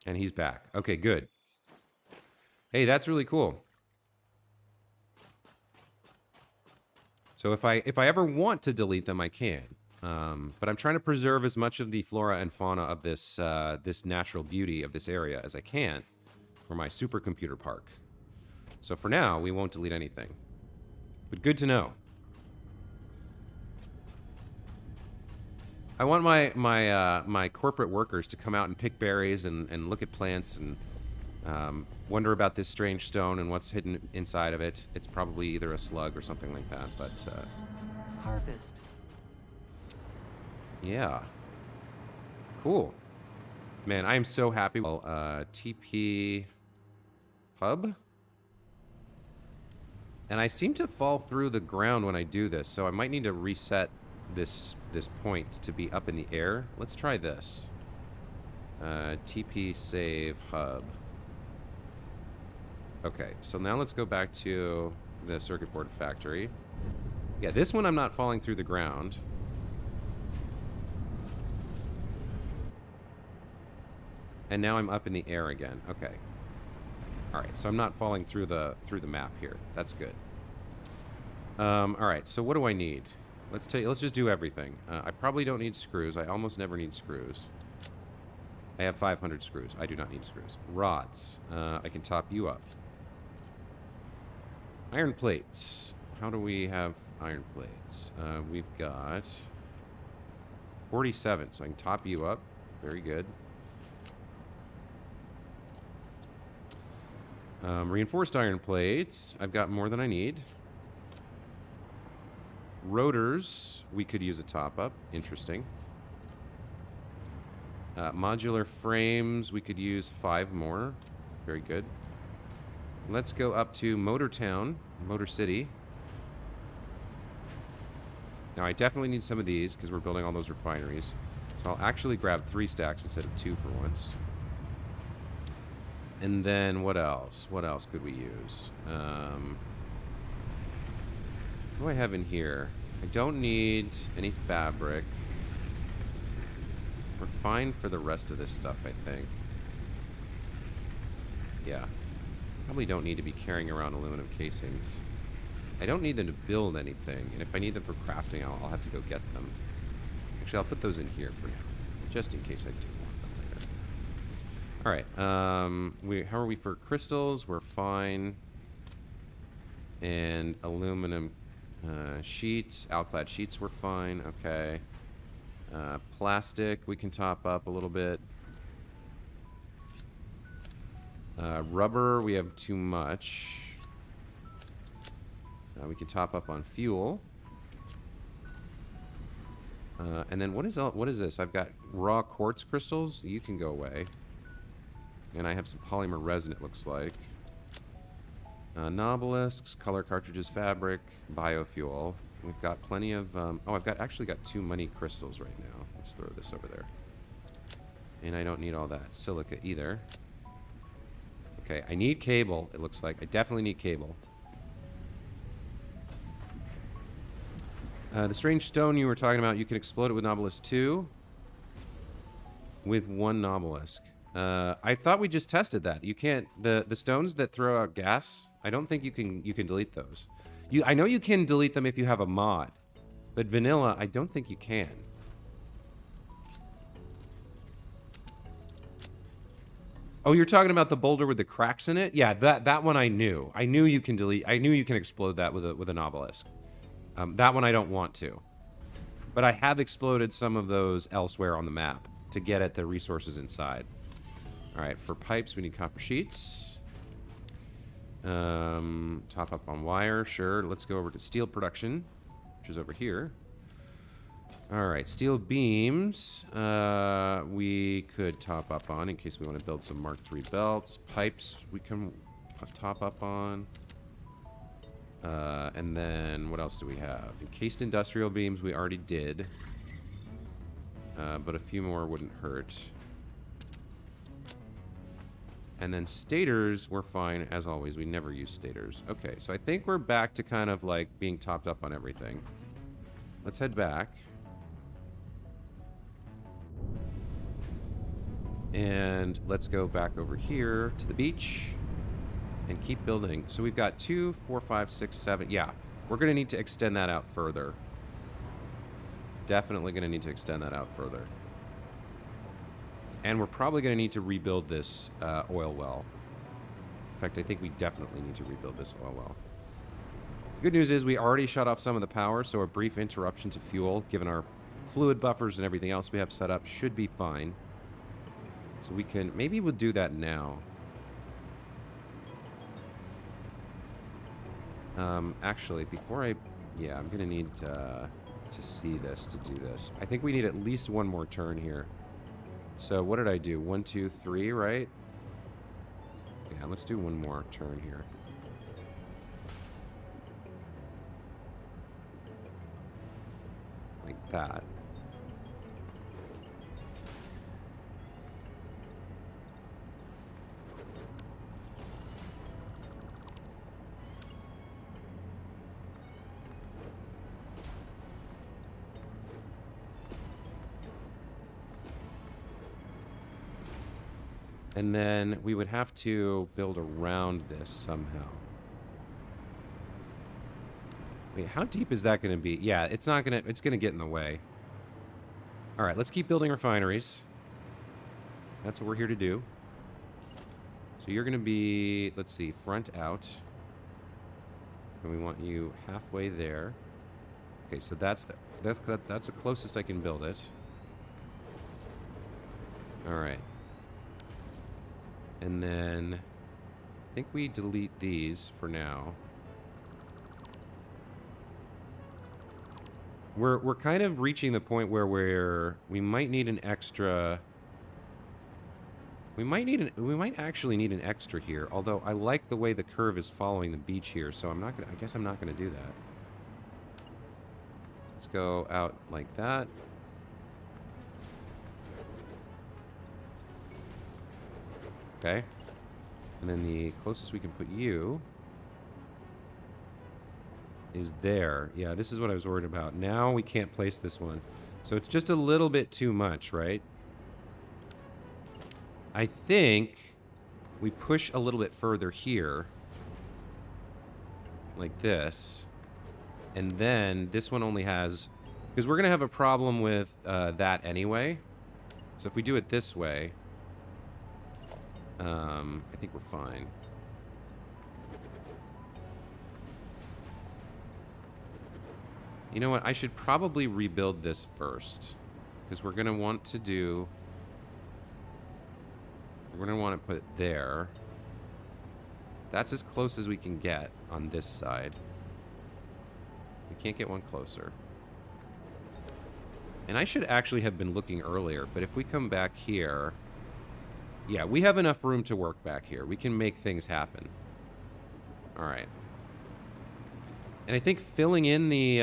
And he's back. Okay, good. Hey, that's really cool. So if I ever want to delete them, I can. But I'm trying to preserve as much of the flora and fauna of this this natural beauty of this area as I can for my supercomputer park. So for now, we won't delete anything. But good to know. I want my corporate workers to come out and pick berries and look at plants and wonder about this strange stone and what's hidden inside of it. It's probably either a slug or something like that, but... Harvest. Yeah. Cool. Man, I am so happy. Well, TP hub? And I seem to fall through the ground when I do this, so I might need to reset this point to be up in the air. Let's try this. TP save hub. Okay, so now let's go back to the circuit board factory. Yeah, this one I'm not falling through the ground. And now I'm up in the air again. Okay. All right, so I'm not falling through the map here. That's good. All right, so what do I need? Let's just do everything. I probably don't need screws. I almost never need screws. I have 500 screws. I do not need screws. Rods. I can top you up. Iron plates. How do we have iron plates? We've got 47, so I can top you up. Very good. Reinforced iron plates. I've got more than I need. Rotors. We could use a top-up. Interesting. Modular frames. We could use 5 more. Very good. Let's go up to Motor Town. Motor City. Now, I definitely need some of these because we're building all those refineries. So I'll actually grab 3 stacks instead of 2 for once. And then what else? What else could we use? What do I have in here? I don't need any fabric. We're fine for the rest of this stuff, I think. Yeah. Probably don't need to be carrying around aluminum casings. I don't need them to build anything, and if I need them for crafting, I'll have to go get them. Actually, I'll put those in here for now, just in case I do want them later. All right. How are we for crystals? We're fine. And aluminum sheets, alclad sheets, we're fine. Okay. Plastic, we can top up a little bit. Rubber, we have too much. We can top up on fuel. And then what is this? I've got raw quartz crystals. You can go away. And I have some polymer resin, it looks like. Nobelisks, color cartridges, fabric, biofuel. We've got plenty of... oh, I've actually got 2 money crystals right now. Let's throw this over there. And I don't need all that silica either. Okay, I need cable, it looks like. I definitely need cable. The strange stone you were talking about, you can explode it with Nobelisk 2. With 1 Nobelisk. I thought we just tested that. You can't... The stones that throw out gas, I don't think you can delete those. I know you can delete them if you have a mod. But vanilla, I don't think you can. Oh, you're talking about the boulder with the cracks in it? Yeah, that one I knew. I knew you can delete... I knew you can explode that with an obelisk. That one I don't want to. But I have exploded some of those elsewhere on the map to get at the resources inside. Alright, for pipes we need copper sheets. Top up on wire, sure. Let's go over to steel production, which is over here. Alright, steel beams. We could top up on in case we want to build some Mark III belts. Pipes we can top up on. And then what else do we have? Encased industrial beams we already did. But a few more wouldn't hurt. And then stators, we're fine as always. We never use stators. Okay, so I think we're back to kind of like being topped up on everything. Let's head back. And let's go back over here to the beach and keep building. So we've got 2, 4, 5, 6, 7. Yeah, we're going to need to extend that out further. Definitely going to need to extend that out further. And we're probably going to need to rebuild this oil well. In fact, I think we definitely need to rebuild this oil well. The good news is we already shut off some of the power, so a brief interruption to fuel, given our fluid buffers and everything else we have set up, should be fine. So we can... Maybe we'll do that now. Actually, before I... Yeah, I'm going to need to see this to do this. I think we need at least 1 more turn here. So what did I do? 1, 2, 3, right? Yeah, let's do 1 more turn here. Like that. And then we would have to build around this somehow. Wait, how deep is that going to be? Yeah, it's not going to... It's going to get in the way. All right, let's keep building refineries. That's what we're here to do. So you're going to be... Let's see, front out. And we want you halfway there. Okay, so that's the closest I can build it. All right. And then think we delete these for now. We're kind of reaching the point where we might need an extra. We might actually need an extra here. Although I like the way the curve is following the beach here, so I'm not gonna. I guess I'm not gonna do that. Let's go out like that. Okay. And then the closest we can put you is there. Yeah, this is what I was worried about. Now we can't place this one. So it's just a little bit too much, right? I think we push a little bit further here. Like this. And then this one only has... Because we're going to have a problem with that anyway. So if we do it this way... I think we're fine. You know what? I should probably rebuild this first. Because we're going to want to do... We're going to want to put it there. That's as close as we can get on this side. We can't get one closer. And I should actually have been looking earlier, but if we come back here... Yeah, we have enough room to work back here. We can make things happen. Alright. And I think filling in the,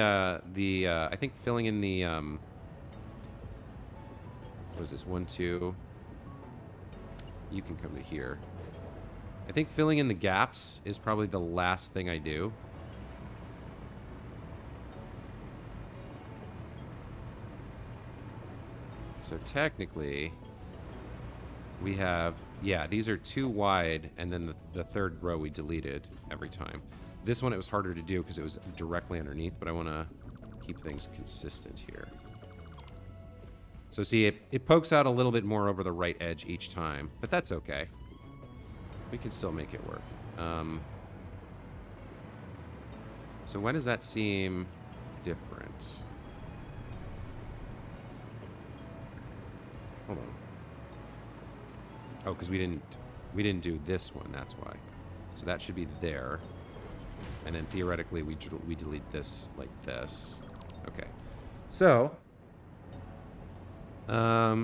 what is this? 1, 2. You can come to here. I think filling in the gaps is probably the last thing I do. So technically, we have, yeah, these are too wide, and then the third row we deleted every time. This one, it was harder to do because it was directly underneath, but I want to keep things consistent here. So see, it pokes out a little bit more over the right edge each time, but that's okay. We can still make it work. So when does that seem different? Hold on. Oh, because we didn't do this one. That's why. So that should be there, and then theoretically we delete this like this. Okay. So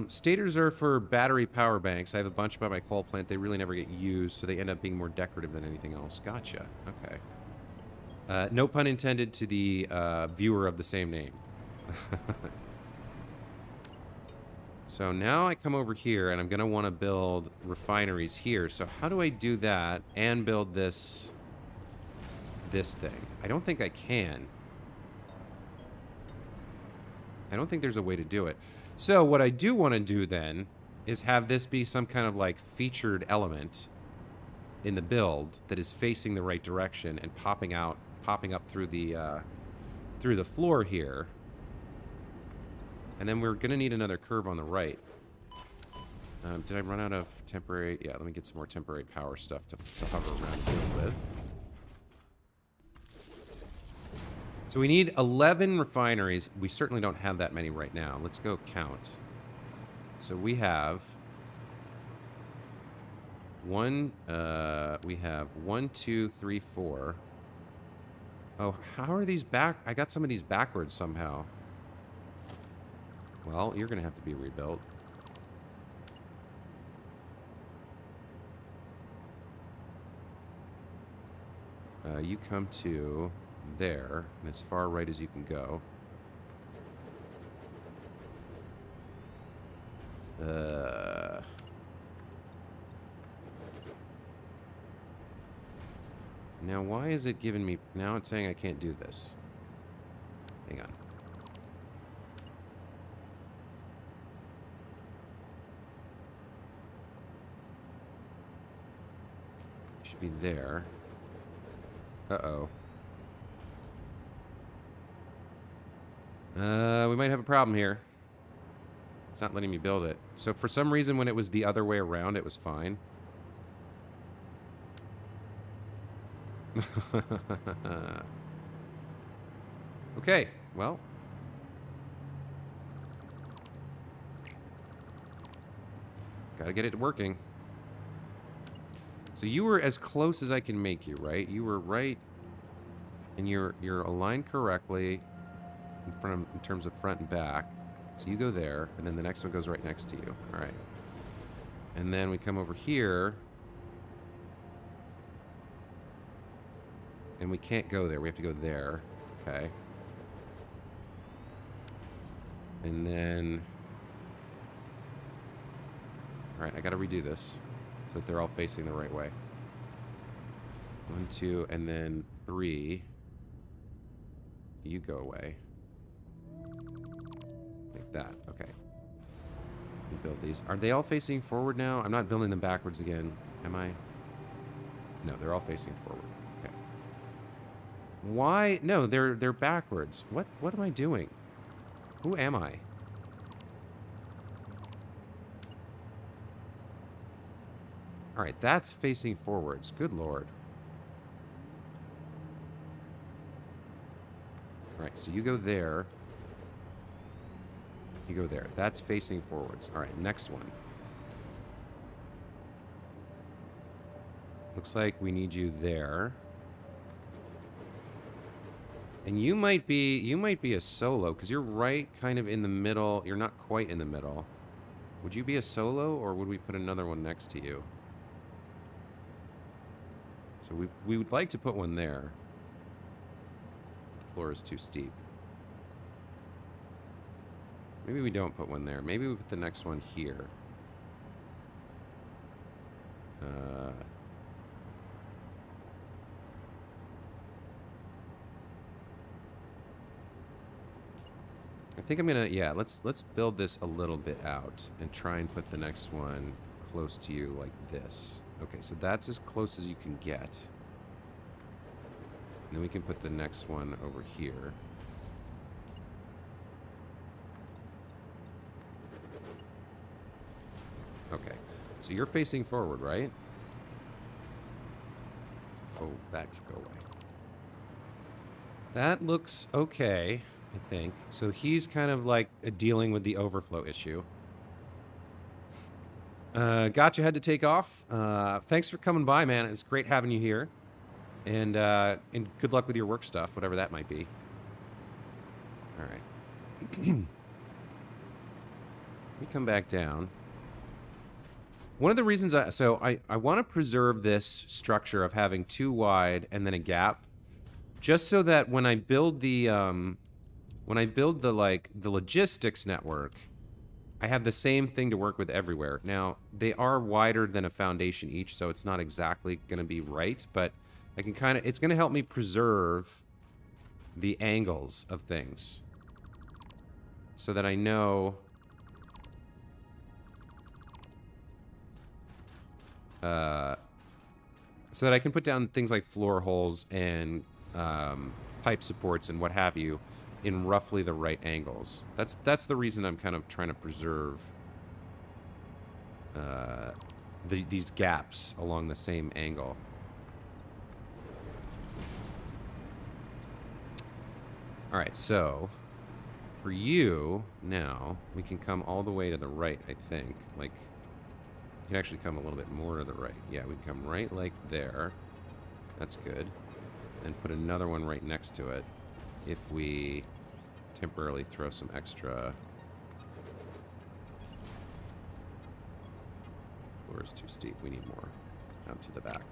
stators are for battery power banks. I have a bunch by my coal plant. They really never get used, so they end up being more decorative than anything else. Gotcha. Okay. No pun intended to the viewer of the same name. So now I come over here, and I'm going to want to build refineries here. So how do I do that and build this thing? I don't think I can. I don't think there's a way to do it. So what I do want to do then is have this be some kind of like featured element in the build that is facing the right direction and popping up through the floor here. And then we're going to need another curve on the right. Did I run out of temporary? Yeah, let me get some more temporary power stuff to hover around and deal with. So we need 11 refineries. We certainly don't have that many right now. Let's go count. So we have we have 1, 2, 3, 4. Oh, how are these back? I got some of these backwards somehow. Well, you're going to have to be rebuilt. You come to there, and as far right as you can go. Now, why is it giving me... Now it's saying I can't do this. Hang on. Should be there. Uh-oh. We might have a problem here. It's not letting me build it. So for some reason, when it was the other way around, it was fine. Okay, well. Gotta get it working. So you were as close as I can make you, right? You were right, and you're aligned correctly in terms of front and back. So you go there, and then the next one goes right next to you. All right. And then we come over here. And we can't go there. We have to go there. Okay. And then... Alright, I gotta redo this. So that they're all facing the right way. 1, 2, and then 3. You go away. Like that. Okay. We build these. Are they all facing forward now? I'm not building them backwards again. Am I? No, they're all facing forward. Okay. Why? No, they're backwards. What am I doing? Who am I? All right, that's facing forwards. Good lord. All right, so you go there. You go there. That's facing forwards. All right, next one. Looks like we need you there. And you might be a solo, because you're right kind of in the middle. You're not quite in the middle. Would you be a solo, or would we put another one next to you? So we would like to put one there. The floor is too steep. Maybe we don't put one there. Maybe we put the next one here. I think I'm gonna, yeah, let's build this a little bit out and try and put the next one close to you like this. Okay, so that's as close as you can get. And then we can put the next one over here. Okay, so you're facing forward, right? Oh, that could go away. That looks okay, I think. So he's kind of like dealing with the overflow issue. Gotcha, had to take off. Thanks for coming by, man. It's great having you here. And good luck with your work stuff, whatever that might be. All right. Let me come back down. One of the reasons I want to preserve this structure of having 2 wide and then a gap, just so that when I build the logistics network, I have the same thing to work with everywhere. Now, they are wider than a foundation each, so it's not exactly going to be right, but I can kind of, it's going to help me preserve the angles of things so that I know so that I can put down things like floor holes and pipe supports and what have you in roughly the right angles. That's the reason I'm kind of trying to preserve these gaps along the same angle. All right, so for you now, we can come all the way to the right, I think. Like, you can actually come a little bit more to the right. Yeah, we can come right like there. That's good. And put another one right next to it if we temporarily throw some extra. Floor is too steep. We need more out to the back.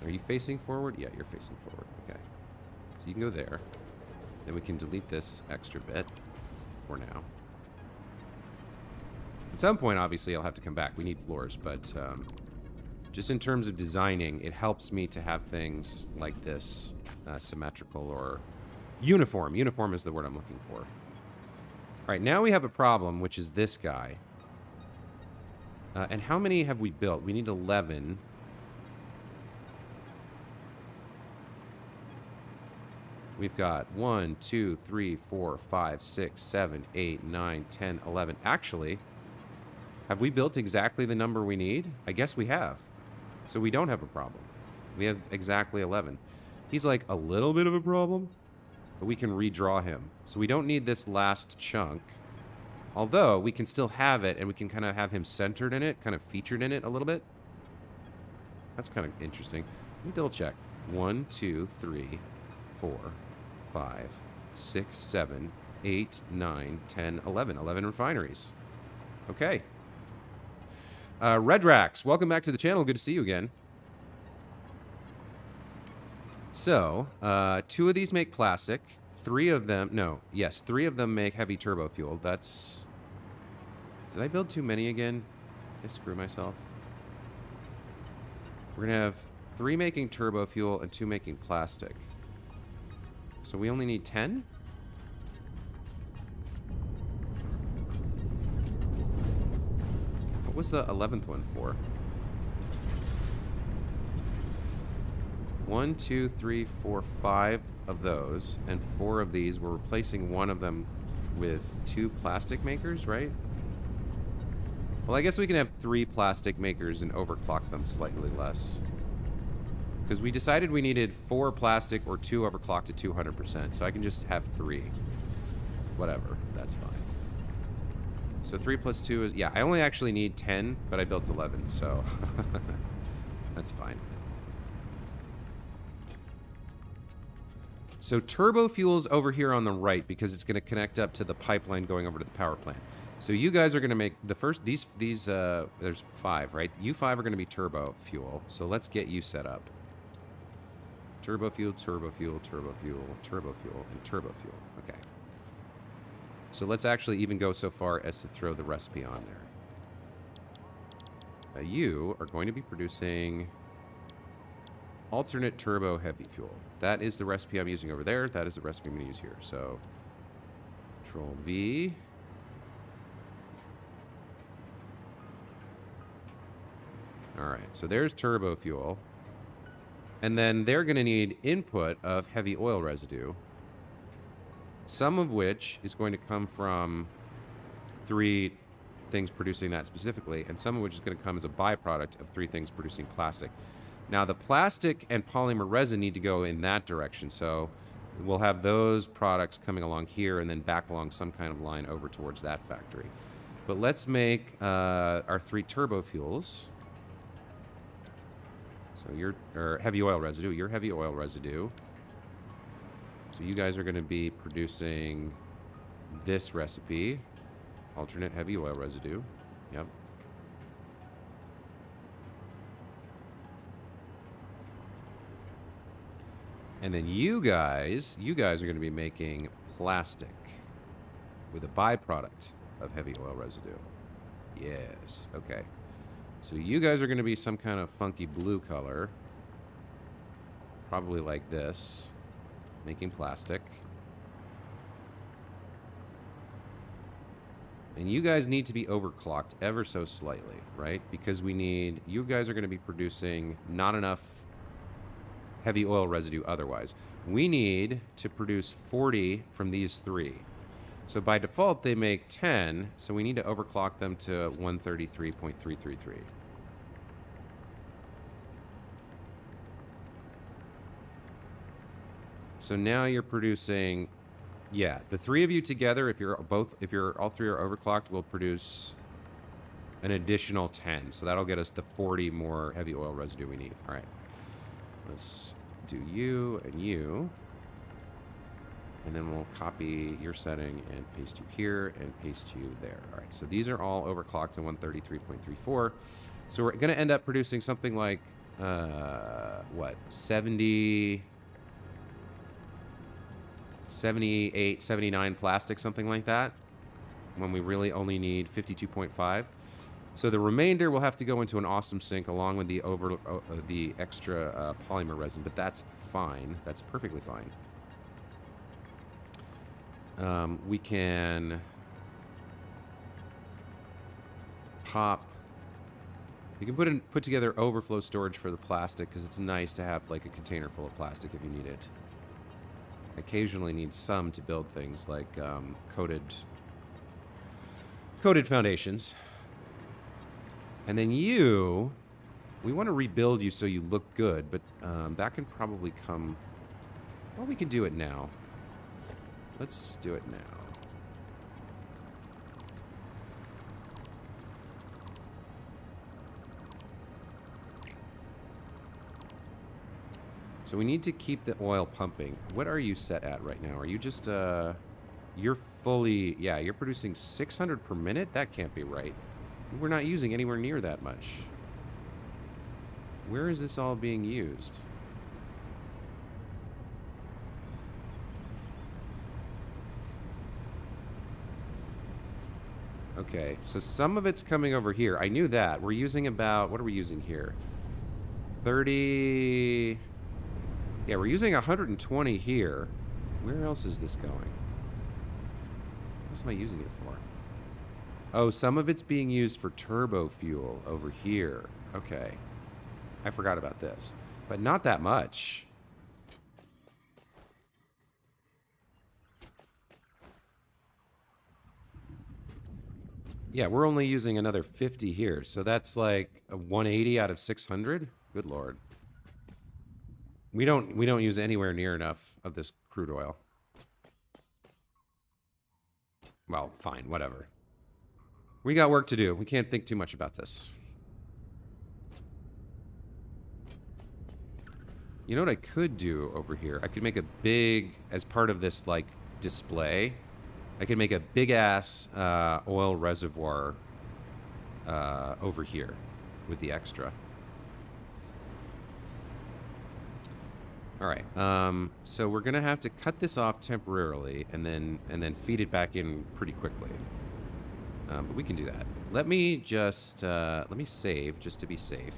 Are you facing forward? Yeah, you're facing forward. Okay. So you can go there. Then we can delete this extra bit for now. At some point, obviously, I'll have to come back. We need floors, but just in terms of designing, it helps me to have things like this symmetrical or uniform. Uniform is the word I'm looking for. All right, now we have a problem, which is this guy. And how many have we built? We need 11. We've got 1, 2, 3, 4, 5, 6, 7, 8, 9, 10, 11. Actually, have we built exactly the number we need? I guess we have. So we don't have a problem. We have exactly 11. He's like a little bit of a problem, but we can redraw him. So we don't need this last chunk. Although, we can still have it, and we can kind of have him centered in it, kind of featured in it a little bit. That's kind of interesting. Let me double check. 1, 2, 3, 4, 5, 6, 7, 8, 9, 10, 11. 11 refineries. Okay. Redrax, welcome back to the channel. Good to see you again. So, 2 of these make plastic. 3 of them, no, yes, 3 of them make heavy turbo fuel. That's... Did I build too many again? Did I screw myself? We're going to have 3 making turbo fuel and 2 making plastic. So we only need 10? What was the 11th one for? 1, 2, 3, 4, 5 of those, and 4 of these. We're replacing one of them with 2 plastic makers, right? Well, I guess we can have 3 plastic makers and overclock them slightly less. Because we decided we needed 4 plastic or 2 overclocked to 200%, so I can just have 3. Whatever, that's fine. So 3 plus 2 is... Yeah, I only actually need 10, but I built 11, so... that's fine. So turbo fuel's over here on the right because it's going to connect up to the pipeline going over to the power plant. So you guys are going to make the first, there's 5, right? You 5 are going to be turbo fuel. So let's get you set up. Turbo fuel, turbo fuel, turbo fuel, turbo fuel, and turbo fuel. Okay. So let's actually even go so far as to throw the recipe on there. You are going to be producing alternate turbo heavy fuel. That is the recipe I'm using over there. That is the recipe I'm going to use here. So Control V. All right, so there's turbo fuel. And then they're going to need input of heavy oil residue, some of which is going to come from 3 things producing that specifically, and some of which is going to come as a byproduct of 3 things producing plastic. Now, the plastic and polymer resin need to go in that direction, so we'll have those products coming along here and then back along some kind of line over towards that factory. But let's make our 3 turbo fuels. So your heavy oil residue, your heavy oil residue. So you guys are going to be producing this recipe, alternate heavy oil residue. Yep. And then you guys are going to be making plastic with a byproduct of heavy oil residue. Yes. Okay. So you guys are going to be some kind of funky blue color. Probably like this. Making plastic. And you guys need to be overclocked ever so slightly, right? Because we need... You guys are going to be producing not enough heavy oil residue otherwise. We need to produce 40 from these 3. So by default, they make 10, so we need to overclock them to 133.333. So now you're producing, yeah, the 3 of you together, if you're all 3 are overclocked, will produce an additional 10. So that'll get us the 40 more heavy oil residue we need. All right. Let's do you and you. And then we'll copy your setting and paste you here and paste you there. All right, so these are all overclocked to 133.34. So we're going to end up producing something like, what, 70, 78, 79 plastic, something like that, when we really only need 52.5. So the remainder will have to go into an awesome sink along with the extra polymer resin, but that's fine. That's perfectly fine. We can pop. You can put together overflow storage for the plastic because it's nice to have like a container full of plastic if you need it. Occasionally need some to build things like coated foundations. And then we want to rebuild you so you look good, but that can probably come. Well, we can do it now. Let's do it now. So we need to keep the oil pumping. What are you set at right now? Are you just, you're fully, yeah, you're producing 600 per minute? That can't be right. We're not using anywhere near that much. Where is this all being used? Okay, so some of it's coming over here. I knew that. We're using about, what are we using here? 30... Yeah, we're using 120 here. Where else is this going? What am I using it for? Oh, some of it's being used for turbofuel over here. Okay. I forgot about this. But not that much. Yeah, we're only using another 50 here. So that's like a 180 out of 600? Good lord. We don't use anywhere near enough of this crude oil. Well, fine, whatever. We got work to do. We can't think too much about this. You know what I could do over here? I could make a big, as part of this, like, display, I could make a big-ass oil reservoir over here with the extra. All right, so we're gonna have to cut this off temporarily and then feed it back in pretty quickly. But we can do that. Let me just let me save just to be safe.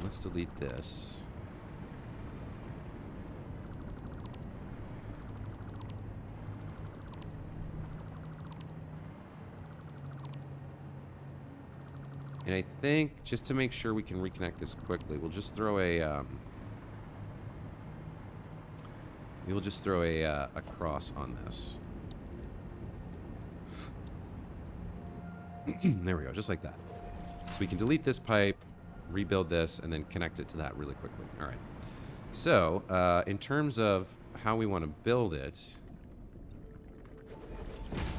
Let's delete this. And I think, just to make sure we can reconnect this quickly, we'll just throw a, we will just throw a cross on this. There we go, just like that. So we can delete this pipe, rebuild this, and then connect it to that really quickly. All right. So, in terms of how we want to build it,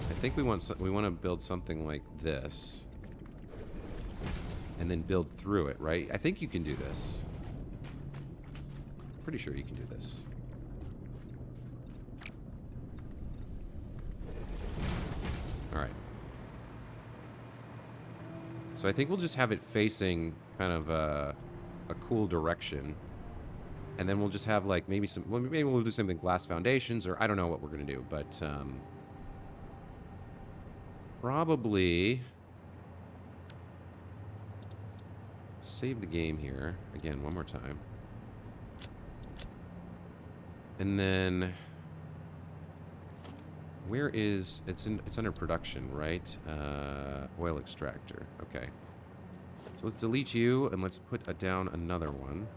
I think we want to build something like this. And then build through it, right? I think you can do this. Pretty sure you can do this. All right. So I think we'll just have it facing kind of a cool direction. And then we'll just have like maybe some, well, maybe we'll do something glass foundations, or I don't know what we're going to do, but probably save the game here again one more time, and then where is it's under production, right? Oil extractor. Okay, so let's delete you and let's put down another one,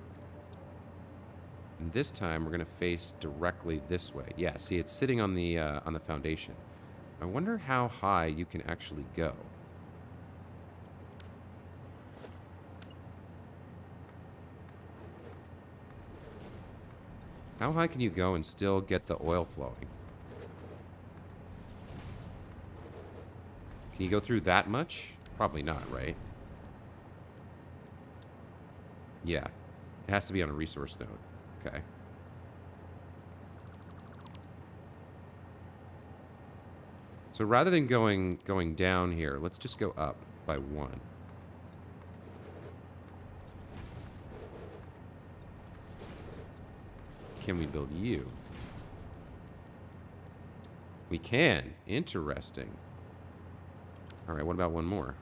and this time we're gonna face directly this way. Yeah, see, it's sitting on the foundation. I wonder how high you can actually go. How high can you go and still get the oil flowing? Can you go through that much? Probably not, right? Yeah. It has to be on a resource node. Okay. So rather than going down here, let's just go up by 1. Can we build you? We can. Interesting. All right, what about one more?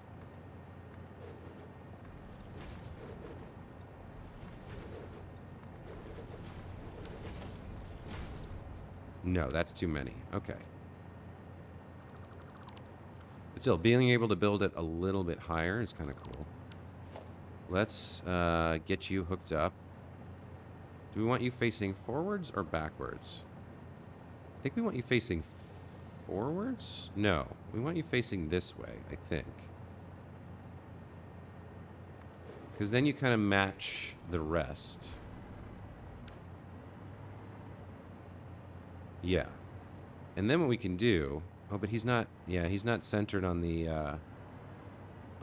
No, that's too many. Okay. But still, being able to build it a little bit higher is kind of cool. Let's get you hooked up. Do we want you facing forwards or backwards? I think we want you facing forwards? No, we want you facing this way, I think. Because then you kind of match the rest. Yeah. And then what we can do... Oh, but he's not... Yeah, he's not centered on the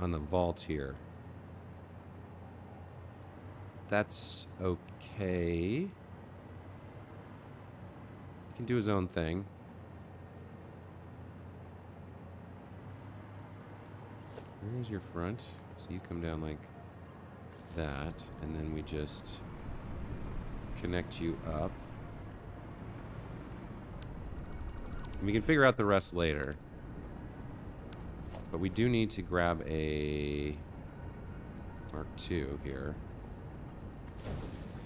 on the vault here. That's okay. He can do his own thing. Here's your front. So you come down like that, and then we just connect you up. And we can figure out the rest later. But we do need to grab a Mark II here.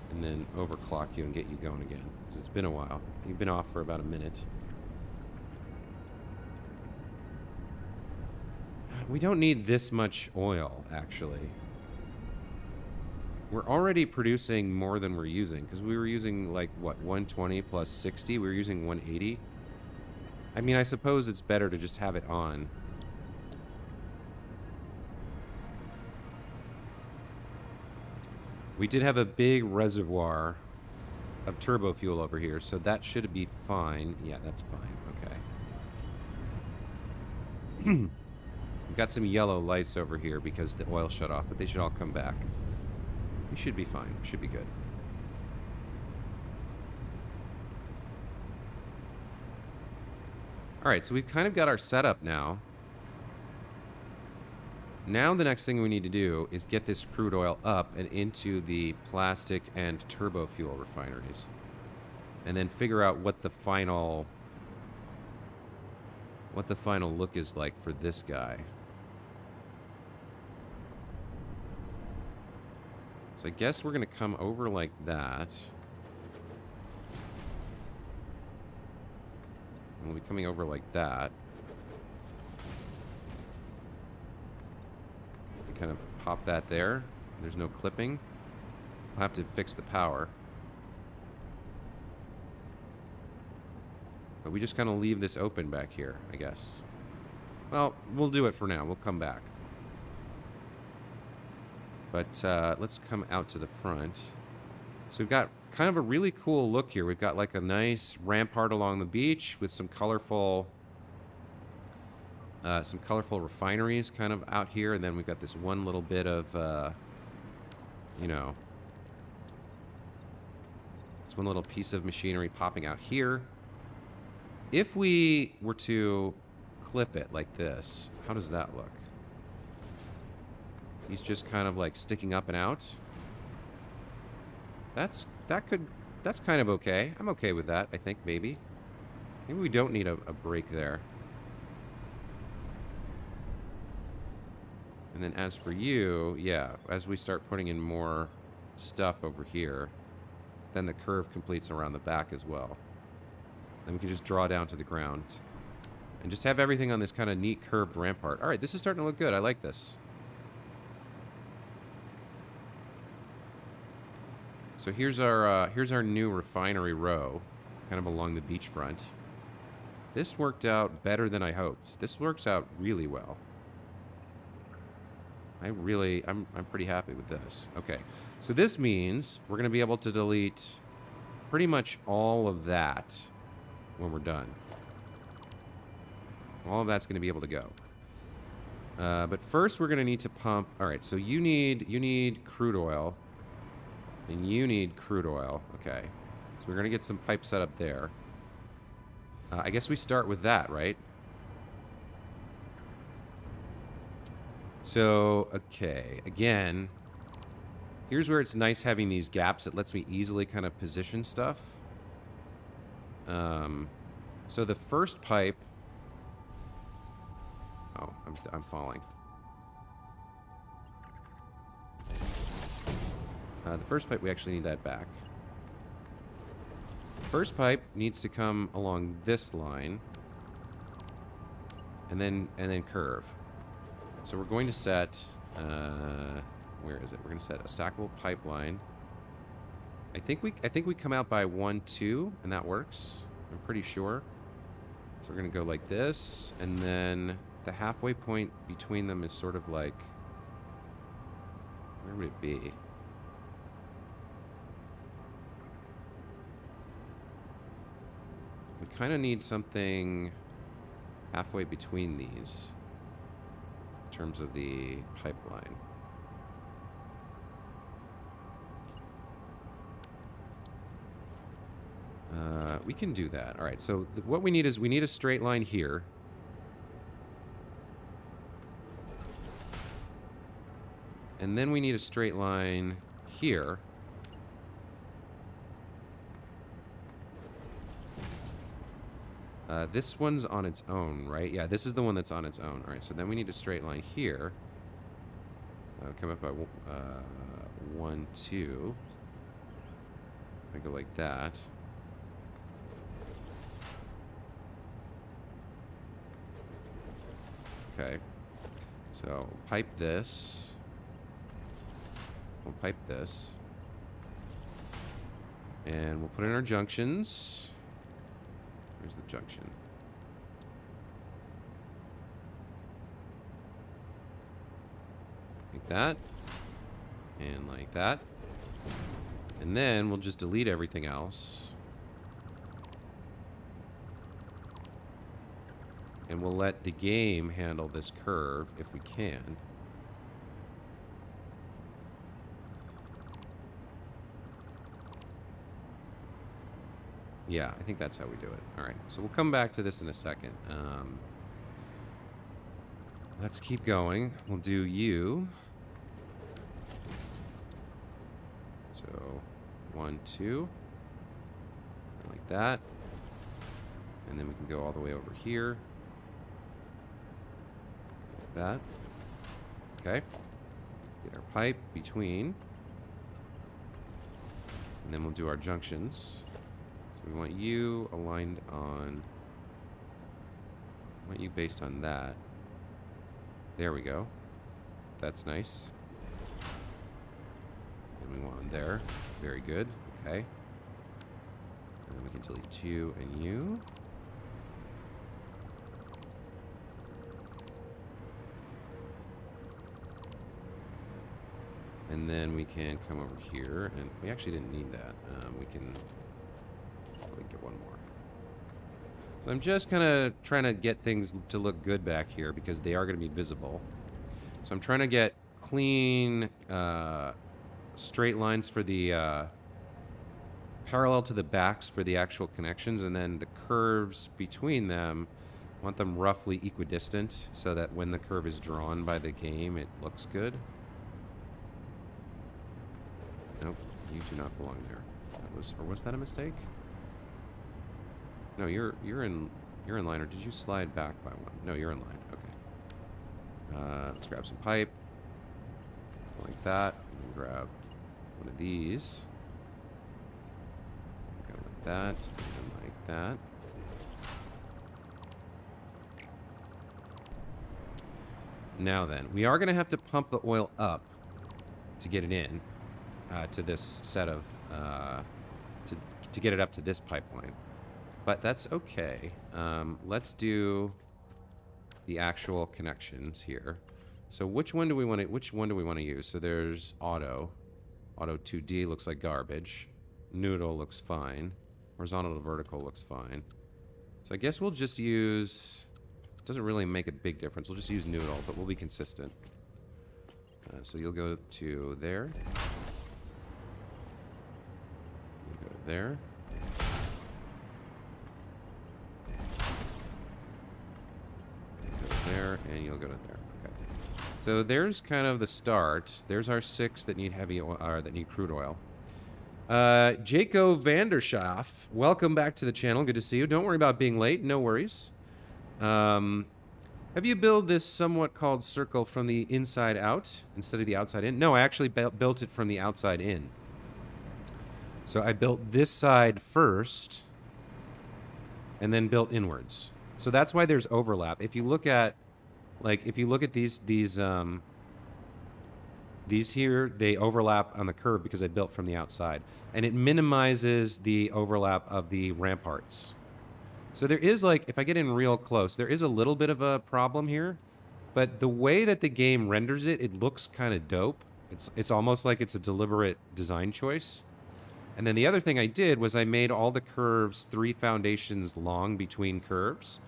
And then overclock you and get you going again. Because it's been a while. You've been off for about a minute. We don't need this much oil, actually. We're already producing more than we're using. Because we were using, like, what, 120 plus 60? We were using 180. I mean, I suppose it's better to just have it on. We did have a big reservoir of turbofuel over here, so that should be fine. Yeah, that's fine. Okay. We've got some yellow lights over here because the oil shut off, but they should all come back. We should be fine. We should be good. All right, so we've kind of got our setup now. Now the next thing we need to do is get this crude oil up and into the plastic and turbofuel refineries. And then figure out what the final look is like for this guy. So I guess we're going to come over like that. And we'll be coming over like that. Kind of pop that there. There's no clipping. I'll have to fix the power. But we just kind of leave this open back here, I guess. Well, we'll do it for now. We'll come back. But let's come out to the front. So we've got kind of a really cool look here. We've got like a nice rampart along the beach with some colorful refineries kind of out here, and then we've got this one little bit of, you know, this one little piece of machinery popping out here. If we were to clip it like this, how does that look? He's just kind of like sticking up and out. That's kind of okay. I'm okay with that, I think, maybe. Maybe we don't need a break there. And then as for you, yeah, as we start putting in more stuff over here, then the curve completes around the back as well. Then we can just draw down to the ground. And just have everything on this kind of neat curved rampart. All right, this is starting to look good. I like this. So here's our new refinery row, kind of along the beachfront. This worked out better than I hoped. This works out really well. I'm pretty happy with this. Okay, so this means we're going to be able to delete pretty much all of that when we're done. All of that's going to be able to go. But first we're going to need to pump. All right, so you need crude oil, and you need crude oil. Okay, so we're going to get some pipes set up there. I guess we start with that, right? So, okay, again, here's where it's nice having these gaps. It lets me easily kind of position stuff. So the first pipe... Oh, I'm falling. The first pipe, we actually need that back. First pipe needs to come along this line. And then curve. So we're going to set, where is it? We're going to set a stackable pipeline. I think we come out by 1, 2, and that works. I'm pretty sure. So we're going to go like this, and then the halfway point between them is sort of like, where would it be? We kind of need something halfway between these. terms of the pipeline. We can do that. All right, so what we need is we need a straight line here. And then we need a straight line here. This one's on its own, right? Yeah, this is the one that's on its own. All right, so then we need a straight line here. Come up by 1, 2. I go like that. Okay. So pipe this. We'll pipe this. And we'll put in our junctions. Where's the junction? Like that. And like that. And then we'll just delete everything else. And we'll let the game handle this curve if we can. Yeah, I think that's how we do it. All right, so we'll come back to this in a second. Let's keep going. We'll do you. So 1, 2. Like that. And then we can go all the way over here. Like that. Okay. Get our pipe between. And then we'll do our junctions. So we want you aligned on... I want you based on that. There we go. That's nice. And we want them there. Very good. Okay. And then we can delete you and you. And then we can come over here, and we actually didn't need that. We can probably get one more. So I'm just kind of trying to get things to look good back here because they are going to be visible. So I'm trying to get clean straight lines for the parallel to the backs for the actual connections, and then the curves between them, I want them roughly equidistant so that when the curve is drawn by the game, it looks good. Nope, you do not belong there. That was, or was that a mistake? No, you're in line, or did you slide back by one? No, you're in line. Okay. Let's grab some pipe, like that, and grab one of these. Go like that, and like that. Now then, we are going to have to pump the oil up to get it in. To this set of to get it up to this pipeline, but that's okay. Let's do the actual connections here. So which one do we want to use? So there's auto 2D looks like garbage, noodle looks fine, horizontal to vertical looks fine. So I guess we'll just use, it doesn't really make a big difference, we'll just use noodle, but we'll be consistent. So you'll go to there. There. Go there, and you'll go to there. Okay. So there's kind of the start. There's our 6 that need heavy oil, that need crude oil. Jaco Vanderschaff, welcome back to the channel. Good to see you. Don't worry about being late. No worries. Have you built this somewhat called circle from the inside out instead of the outside in? No, I actually built it from the outside in. So I built this side first, and then built inwards. So that's why there's overlap. If you look at, these here, they overlap on the curve because I built from the outside, and it minimizes the overlap of the ramparts. So there is, like, if I get in real close, there is a little bit of a problem here, but the way that the game renders it, it looks kind of dope. It's almost like it's a deliberate design choice. And then the other thing I did was I made all the curves 3 foundations long between curves.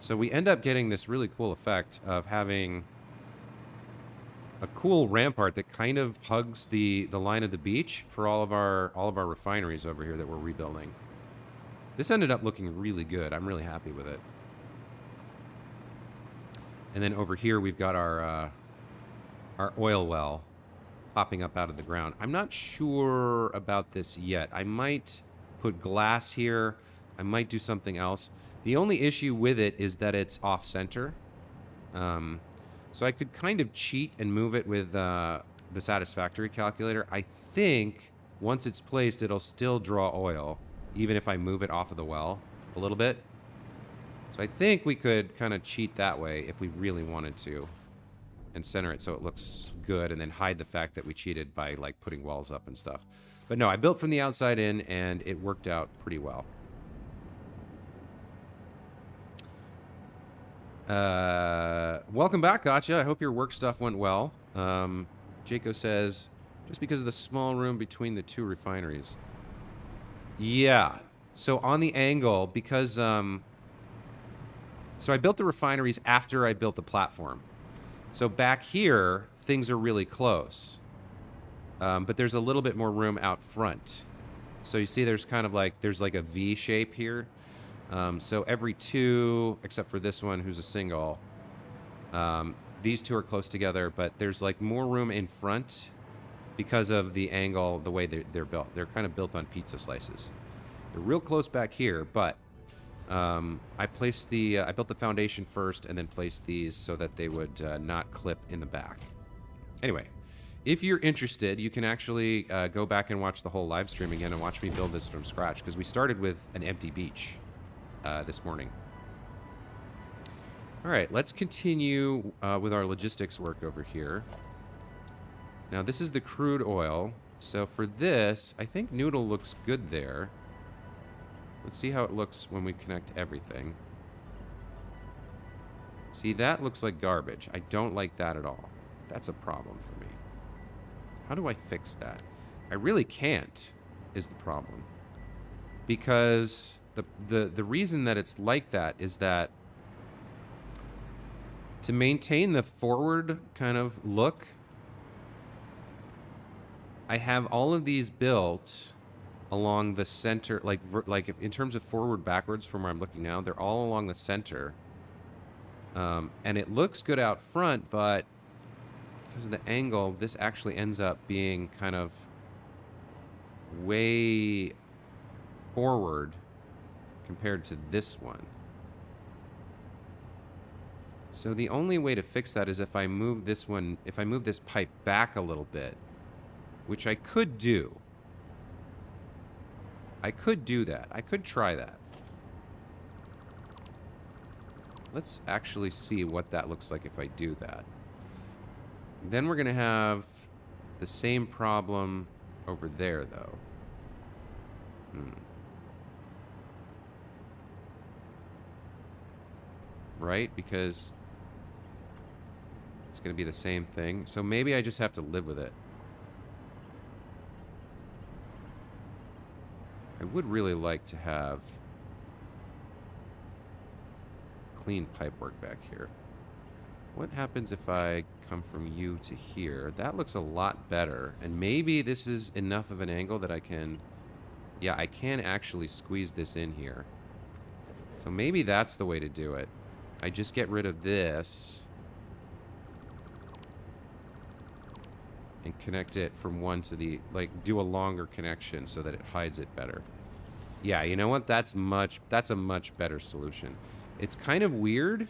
So we end up getting this really cool effect of having a cool rampart that kind of hugs the line of the beach for all of our refineries over here that we're rebuilding. This ended up looking really good. I'm really happy with it. And then over here we've got our oil well popping up out of the ground. I'm not sure about this yet. I might put glass here. I might do something else. The only issue with it is that it's off center. So I could kind of cheat and move it with the Satisfactory calculator. I think once it's placed, it'll still draw oil, even if I move it off of the well a little bit. So I think we could kind of cheat that way if we really wanted to, and center it so it looks good, and then hide the fact that we cheated by like putting wells up and stuff. But no, I built from the outside in, and it worked out pretty well. Welcome back, Gotcha. I hope your work stuff went well. Jaco says, just because of the small room between the two refineries. Yeah. So on the angle, because so I built the refineries after I built the platform. So back here, things are really close. But there's a little bit more room out front. So you see there's kind of like, there's like a V shape here. So every two, except for this one who's a single, these two are close together, but there's like more room in front because of the angle, the way they're built. They're kind of built on pizza slices. They're real close back here, but I placed I built the foundation first and then placed these so that they would not clip in the back. Anyway, if you're interested, you can actually go back and watch the whole live stream again and watch me build this from scratch, because we started with an empty beach this morning. All right, let's continue with our logistics work over here. Now, this is the crude oil. So for this, I think Noodle looks good there. Let's see how it looks when we connect everything. See, that looks like garbage. I don't like that at all. That's a problem for me. How do I fix that? I really can't, is the problem. Because the reason that it's like that is that to maintain the forward kind of look, I have all of these built along the center, like if, in terms of forward backwards from where I'm looking now, they're all along the center. And it looks good out front, but because of the angle, this actually ends up being kind of way forward compared to this one. So the only way to fix that is if I move this one, if I move this pipe back a little bit, which I could do. I could do that. I could try that. Let's actually see what that looks like if I do that. Then we're going to have the same problem over there, though. Right? Because it's going to be the same thing. So maybe I just have to live with it. I would really like to have clean pipe work back here. What happens if I come from you to here? That looks a lot better. And maybe this is enough of an angle that I can... Yeah, I can actually squeeze this in here. So maybe that's the way to do it. I just get rid of this and connect it from one to the... Like, do a longer connection so that it hides it better. Yeah, you know what? That's a much better solution. It's kind of weird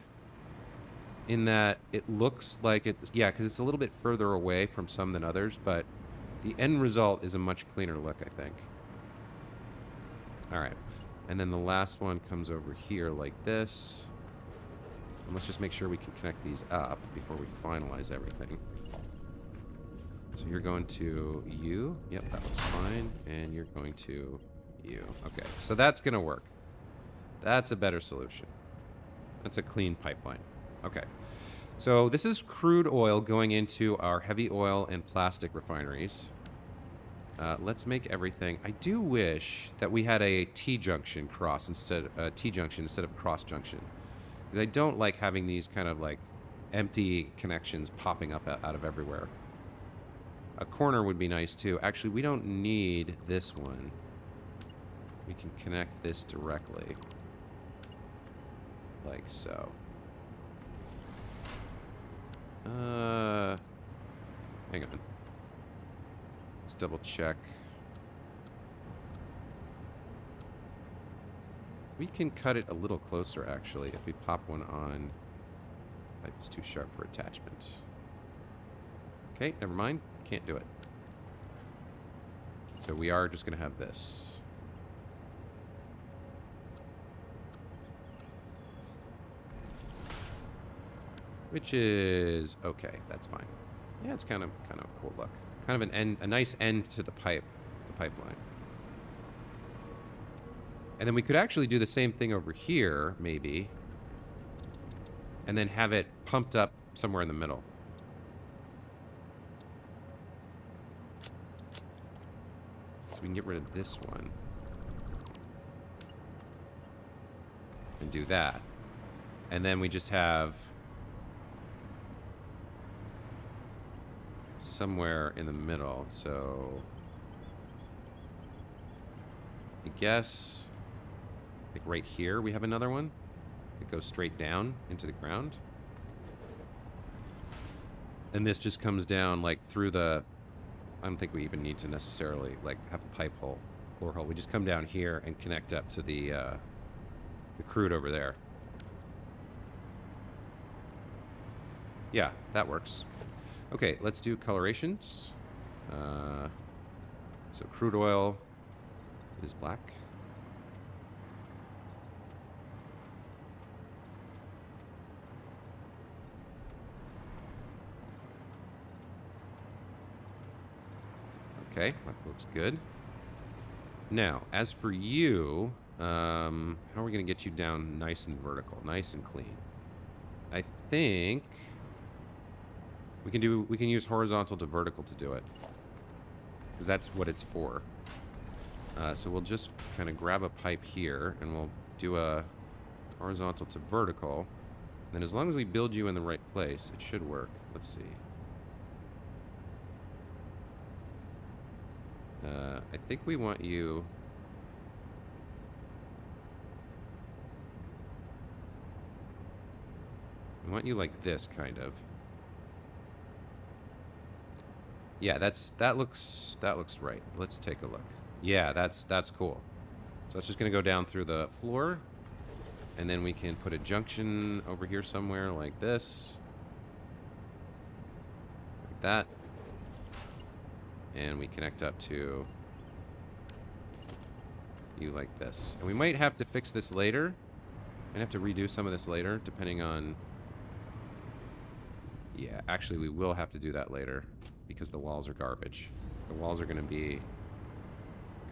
in that it looks like it... Yeah, because it's a little bit further away from some than others, but the end result is a much cleaner look, I think. All right. And then the last one comes over here like this. And let's just make sure we can connect these up before we finalize everything. So you're going to you. Yep, that looks fine. And you're going to you. Okay, so that's going to work. That's a better solution. That's a clean pipeline. Okay. So this is crude oil going into our heavy oil and plastic refineries. Let's make everything. I do wish that we had a T-junction cross instead of a cross junction. Because I don't like having these kind of like empty connections popping up out of everywhere. A corner would be nice too. Actually, we don't need this one. We can connect this directly. Like so. Hang on. Let's double check. We can cut it a little closer, actually, if we pop one on. Pipe is too sharp for attachment. Okay, never mind. Can't do it. So we are just going to have this. Which is okay. That's fine. Yeah, it's kind of a cool look. Kind of a nice end to the pipeline. And then we could actually do the same thing over here, maybe. And then have it pumped up somewhere in the middle. So we can get rid of this one. And do that. And then we just have somewhere in the middle. So I guess like right here we have another one. It goes straight down into the ground. And this just comes down like through the... I don't think we even need to necessarily like have a pipe hole, floor hole. We just come down here and connect up to the crude over there. Yeah, that works. Okay, let's do colorations. So crude oil is black. Okay, that looks good. Now, as for you, how are we going to get you down nice and vertical, nice and clean? I think we can use horizontal to vertical to do it, because that's what it's for. So we'll just kind of grab a pipe here, and we'll do a horizontal to vertical. And then as long as we build you in the right place, it should work. Let's see. I think we want you... We want you like this, kind of. Yeah, that looks right. Let's take a look. Yeah, that's cool. So it's just gonna go down through the floor, and then we can put a junction over here somewhere like this, like that, and we connect up to you like this. And we might have to fix this later. Might have to redo some of this later, depending on... Yeah, actually, we will have to do that later because the walls are garbage. The walls are going to be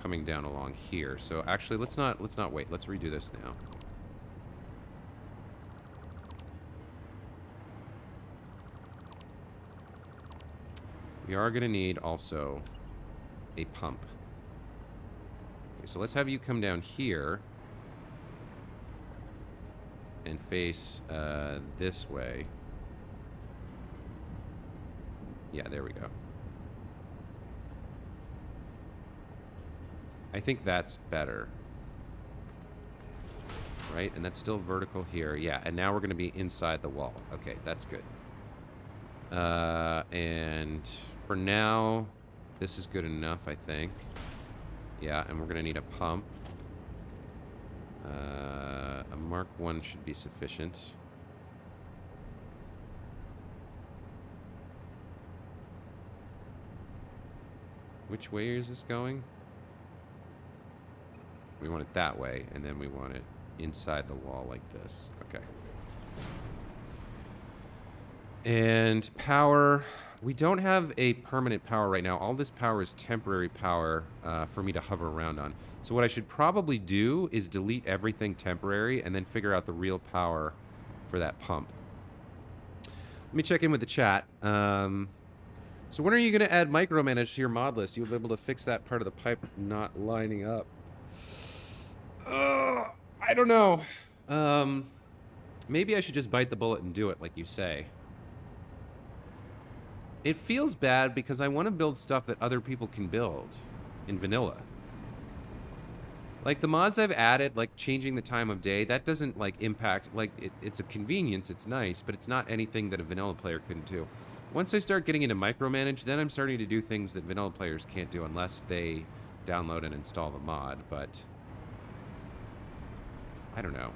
coming down along here. So actually, let's not wait. Let's redo this now. We are going to need also a pump. Okay, so let's have you come down here and face this way. Yeah, there we go. I think that's better. Right? And that's still vertical here. Yeah, and now we're going to be inside the wall. Okay, that's good. And for now, this is good enough, I think. Yeah, and we're going to need a pump. A Mark 1 should be sufficient. Which way is this going? We want it that way, and then we want it inside the wall like this. Okay. And power. We don't have a permanent power right now. All this power is temporary power for me to hover around on. So what I should probably do is delete everything temporary and then figure out the real power for that pump. Let me check in with the chat. So when are you going to add micromanage to your mod list? You'll be able to fix that part of the pipe not lining up. I don't know. Maybe I should just bite the bullet and do it like you say. It feels bad because I want to build stuff that other people can build in vanilla. Like the mods I've added, like changing the time of day, that doesn't like impact, like it's a convenience, it's nice, but it's not anything that a vanilla player couldn't do. Once I start getting into micromanage, then I'm starting to do things that vanilla players can't do unless they download and install the mod, but I don't know.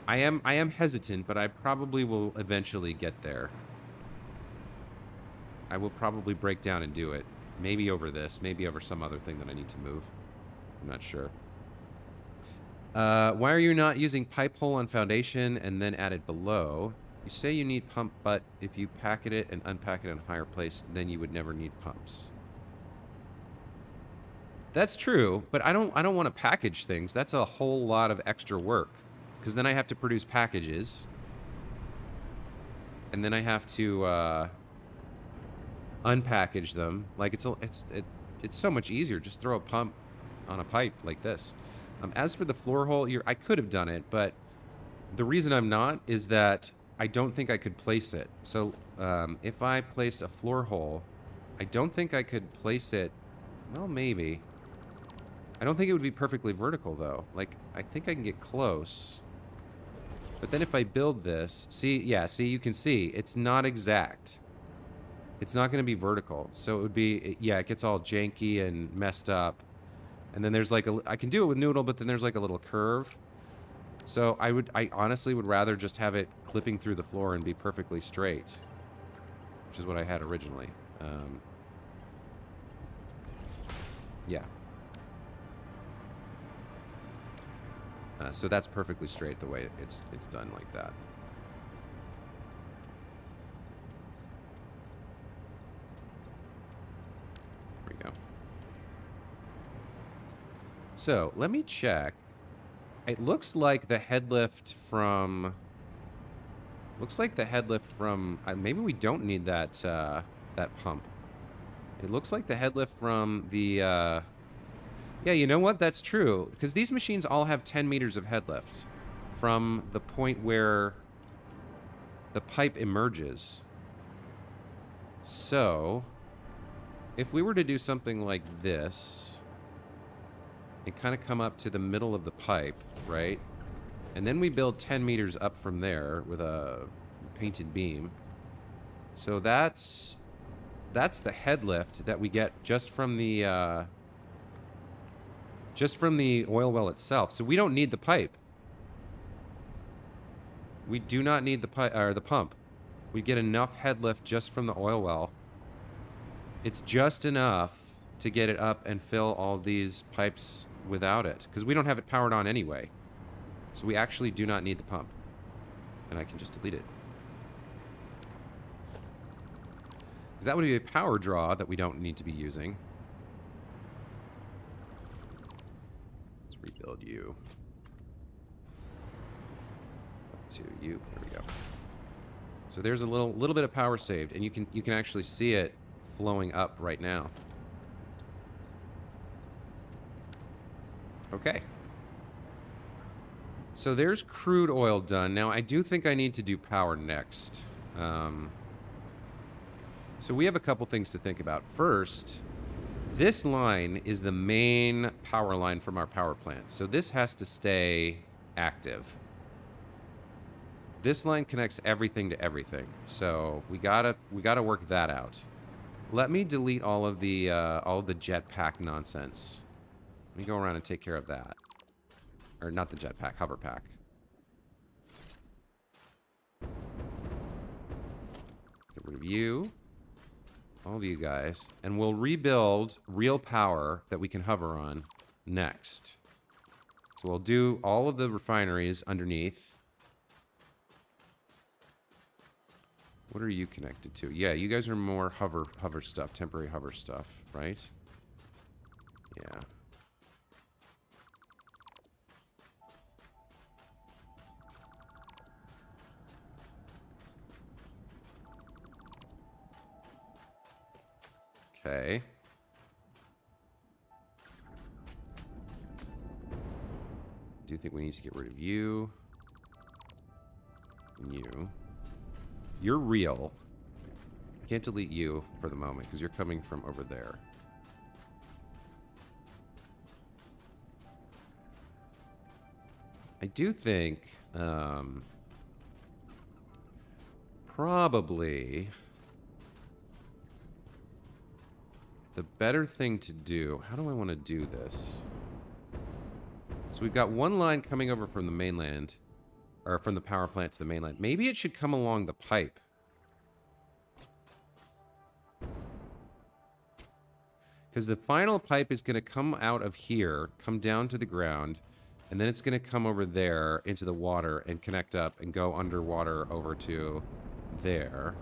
I am hesitant, but I probably will eventually get there. I will probably break down and do it. Maybe over this, maybe over some other thing that I need to move. I'm not sure. Why are you not using pipe hole on foundation and then add it below? You say you need pump, but if you packet it and unpack it in a higher place, then you would never need pumps. That's true, but I don't want to package things. That's a whole lot of extra work. Because then I have to produce packages. And then I have to unpackage them. Like it's so much easier. Just throw a pump on a pipe like this. As for the floor hole, I could have done it, but the reason I'm not is that I don't think I could place it. So if I placed a floor hole, I don't think I could place it. Well, maybe. I don't think it would be perfectly vertical, though. Like, I think I can get close. But then if I build this, see, you can see, it's not exact. It's not going to be vertical. So it would be, yeah, it gets all janky and messed up. And then there's like I can do it with Noodle, but then there's like a little curve. So I honestly would rather just have it clipping through the floor and be perfectly straight. Which is what I had originally. Yeah. So that's perfectly straight the way it's done like that. There we go. So let me check. It looks like the head lift from. Maybe we don't need that that pump. It looks like the head lift from the. Yeah, you know what? That's true. Because these machines all have 10 meters of head lift from the point where the pipe emerges. So, if we were to do something like this, and kind of come up to the middle of the pipe, right? And then we build 10 meters up from there with a painted beam. So that's the head lift that we get just from the oil well itself. So we don't need the pipe. We do not need the pipe or the pump. We get enough head lift just from the oil well. It's just enough to get it up and fill all these pipes without it, because we don't have it powered on anyway. So we actually do not need the pump. And I can just delete it. Because that would be a power draw that we don't need to be using. Rebuild you. Up to you. There we go. So there's a little bit of power saved, and you can actually see it flowing up right now. Okay. So there's crude oil done. Now I do think I need to do power next. So we have a couple things to think about. First, this line is the main power line from our power plant. So this has to stay active. This line connects everything to everything. So we gotta work that out. Let me delete all of the jetpack nonsense. Let me go around and take care of that. Or not the jetpack, hover pack. Get rid of you. All of you guys. And we'll rebuild real power that we can hover on next. So we'll do all of the refineries underneath. What are you connected to? Yeah, you guys are more hover stuff, temporary hover stuff, right? Yeah. Okay. Do you think we need to get rid of you? And you. You're real. Can't delete you for the moment because you're coming from over there. I do think probably the better thing to do... How do I want to do this? So we've got one line coming over from the mainland, or from the power plant to the mainland. Maybe it should come along the pipe. Because the final pipe is going to come out of here, come down to the ground, and then it's going to come over there into the water and connect up and go underwater over to there.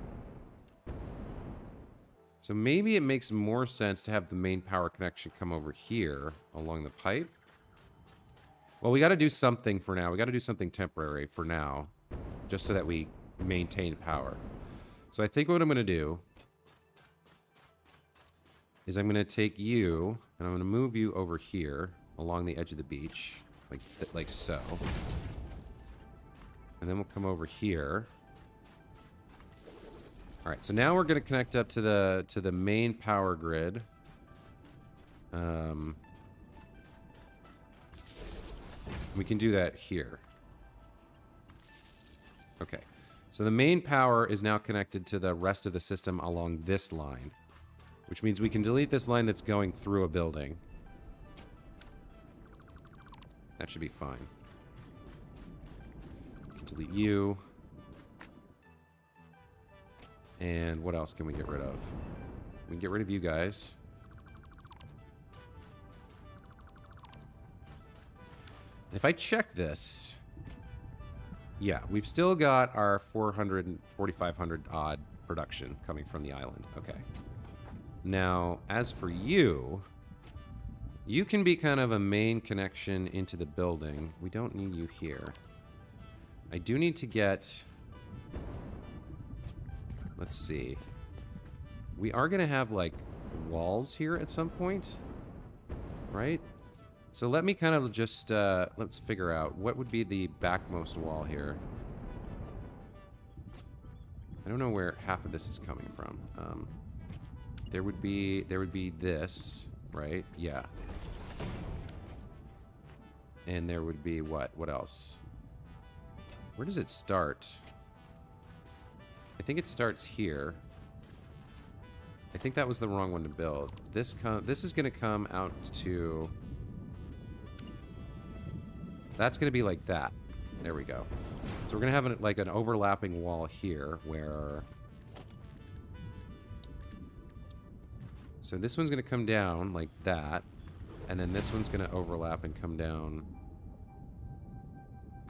So maybe it makes more sense to have the main power connection come over here along the pipe. Well, we got to do something for now. We got to do something temporary for now, just so that we maintain power. So I think what I'm going to do is I'm going to take you and I'm going to move you over here along the edge of the beach, like so. And then we'll come over here. All right, so now we're going to connect up to the main power grid. We can do that here. Okay, so the main power is now connected to the rest of the system along this line, which means we can delete this line that's going through a building. That should be fine. We can delete you. And what else can we get rid of? We can get rid of you guys. If I check this, yeah, we've still got our 400 4,500 odd production coming from the island. Okay. Now, as for you, you can be kind of a main connection into the building. We don't need you here. I do need to get... Let's see. We are going to have, like, walls here at some point, right? So let me kind of just, let's figure out what would be the backmost wall here. I don't know where half of this is coming from. There would be this, right? Yeah. And there would be what? What else? Where does it start? I think it starts here. I think that was the wrong one to build. This is going to come out to... That's going to be like that. There we go. So we're going to have like an overlapping wall here where... So this one's going to come down like that. And then this one's going to overlap and come down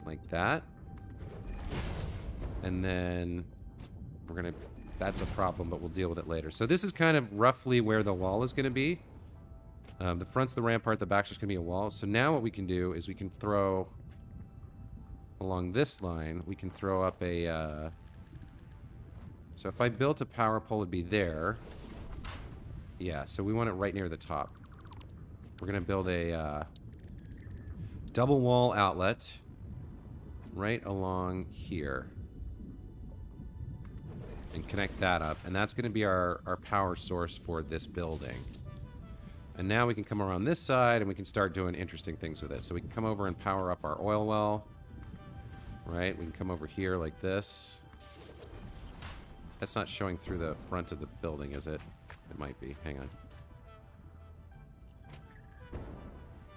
like that. And then we're going to... That's a problem, but we'll deal with it later. So this is kind of roughly where the wall is going to be. The front's the rampart, the back's just going to be a wall. So now what we can do is we can throw... Along this line, we can throw up a... So if I built a power pole, it'd be there. Yeah, so we want it right near the top. We're going to build a double wall outlet right along here. And connect that up. And that's going to be our power source for this building. And now we can come around this side and we can start doing interesting things with it. So we can come over and power up our oil well. Right? We can come over here like this. That's not showing through the front of the building, is it? It might be. Hang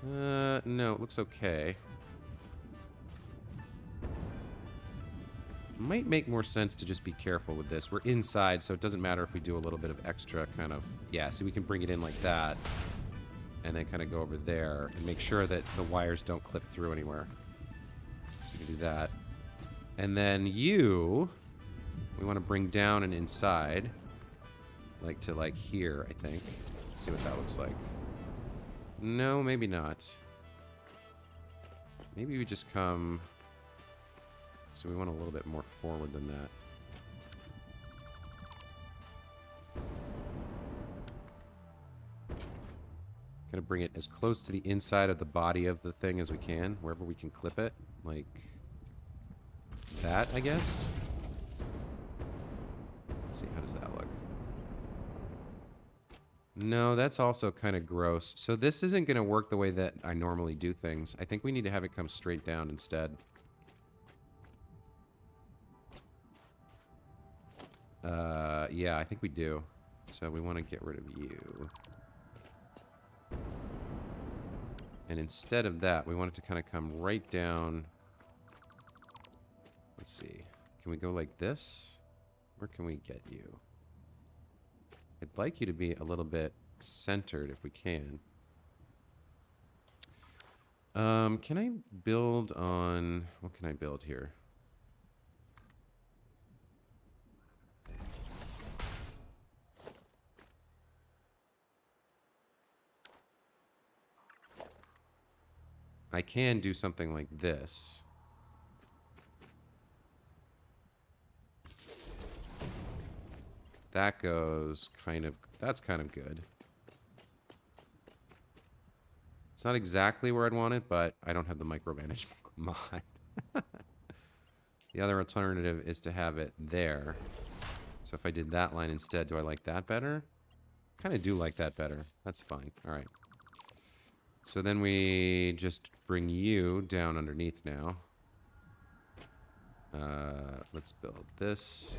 on. No, it looks okay. Might make more sense to just be careful with this. We're inside, so it doesn't matter if we do a little bit of extra kind of... Yeah, so we can bring it in like that. And then kind of go over there and make sure that the wires don't clip through anywhere. So we can do that. And then you... We want to bring down and inside. Like to like here, I think. Let's see what that looks like. No, maybe not. Maybe we just come... So we want a little bit more forward than that. Gonna bring it as close to the inside of the body of the thing as we can, wherever we can clip it. Like that, I guess. Let's see, how does that look? No, that's also kind of gross. So this isn't going to work the way that I normally do things. I think we need to have it come straight down instead. Yeah, I think we do. So we want to get rid of you. And instead of that, we want it to kind of come right down. Let's see. Can we go like this? Where can we get you? I'd like you to be a little bit centered if we can. Can I build on... What can I build here? I can do something like this. That goes kind of... That's kind of good. It's not exactly where I'd want it, but I don't have the micromanage mod. The other alternative is to have it there. So if I did that line instead, do I like that better? Kind of do like that better. That's fine. All right. So then we just bring you down underneath now. Let's build this.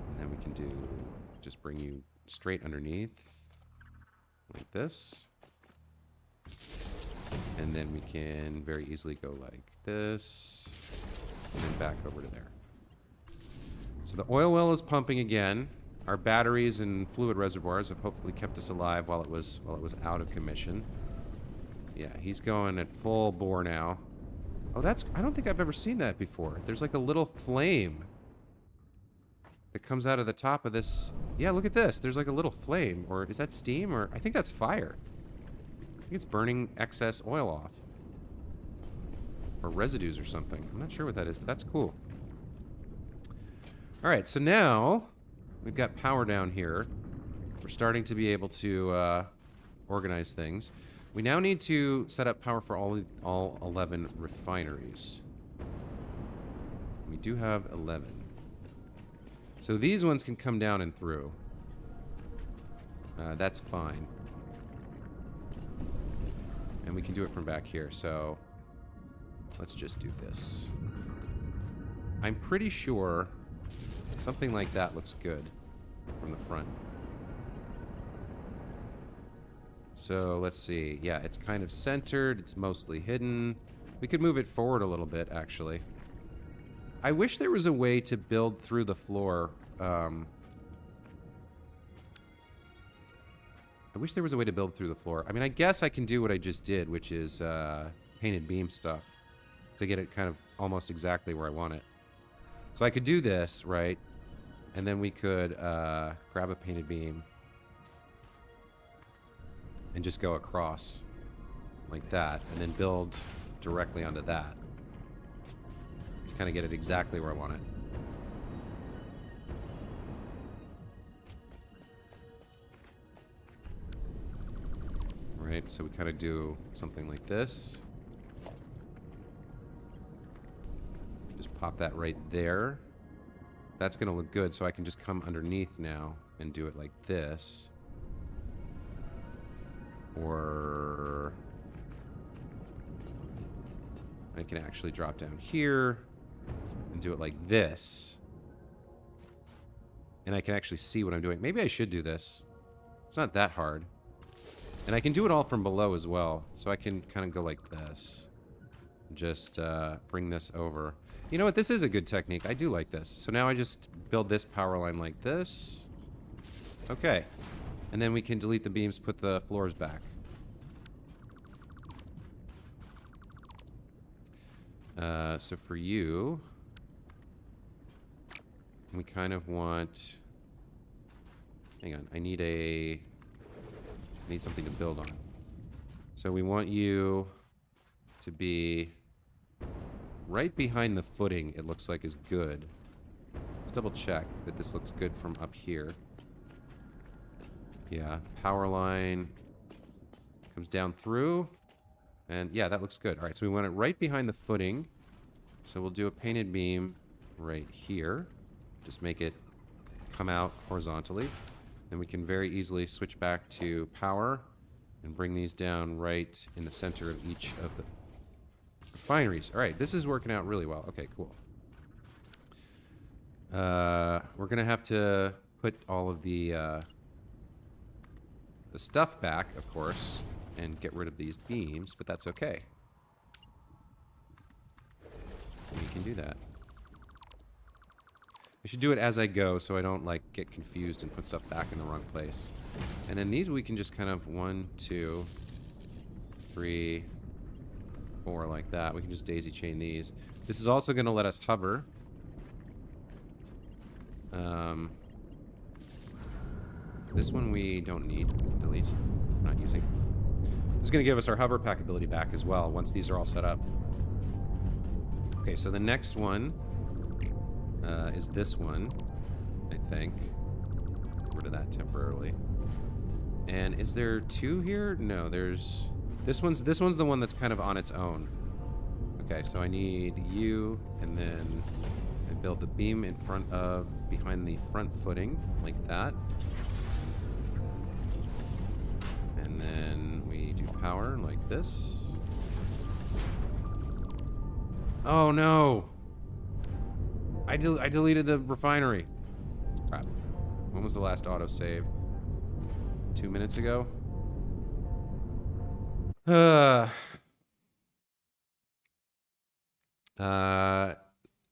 And then we can do, just bring you straight underneath. Like this. And then we can very easily go like this. And then back over to there. So the oil well is pumping again. Our batteries and fluid reservoirs have hopefully kept us alive while it was out of commission. Yeah, he's going at full bore now. Oh, that's... I don't think I've ever seen that before. There's like a little flame that comes out of the top of this. Yeah, look at this. There's like a little flame. Or is that steam? Or I think that's fire. I think it's burning excess oil off. Or residues or something. I'm not sure what that is, but that's cool. Alright, so now... We've got power down here. We're starting to be able to organize things. We now need to set up power for all 11 refineries. We do have 11. So these ones can come down and through. That's fine. And we can do it from back here, so let's just do this. I'm pretty sure something like that looks good from the front. So let's see. Yeah, it's kind of centered. It's mostly hidden. We could move it forward a little bit, actually. I wish there was a way to build through the floor. I wish there was a way to build through the floor. I mean, I guess I can do what I just did, which is painted beam stuff to get it kind of almost exactly where I want it. So I could do this, right? And then we could grab a painted beam and just go across like that, and then build directly onto that to kind of get it exactly where I want it. Right, so we kind of do something like this. Just pop that right there. That's going to look good, so I can just come underneath now and do it like this. Or I can actually drop down here and do it like this. And I can actually see what I'm doing. Maybe I should do this. It's not that hard. And I can do it all from below as well. So I can kind of go like this. Just bring this over. You know what? This is a good technique. I do like this. So now I just build this power line like this. Okay. And then we can delete the beams, put the floors back. So for you, we kind of want... Hang on. I need something to build on. So we want you to be right behind the footing, it looks like is good. Let's double check that this looks good from up here. Yeah, power line comes down through. And yeah, that looks good. All right, so we want it right behind the footing. So we'll do a painted beam right here. Just make it come out horizontally. Then we can very easily switch back to power and bring these down right in the center of each of the refineries. All right, this is working out really well. Okay, cool. We're gonna have to put all of the stuff back, of course, and get rid of these beams, but that's okay. We can do that. I should do it as I go so I don't, like, get confused and put stuff back in the wrong place. And then these we can just kind of 1, 2, 3, 4 like that. We can just daisy chain these. This is also going to let us hover. This one we don't need. Delete. We're not using. This is going to give us our hover pack ability back as well once these are all set up. Okay, so the next one is this one, I think. Get rid of that temporarily. And is there 2 here? No, there's... This one's the one that's kind of on its own. Okay, so I need you, and then I build the beam in front of, behind the front footing, like that. And then we do power like this. Oh no! I deleted the refinery. Crap. When was the last autosave? 2 minutes ago? Let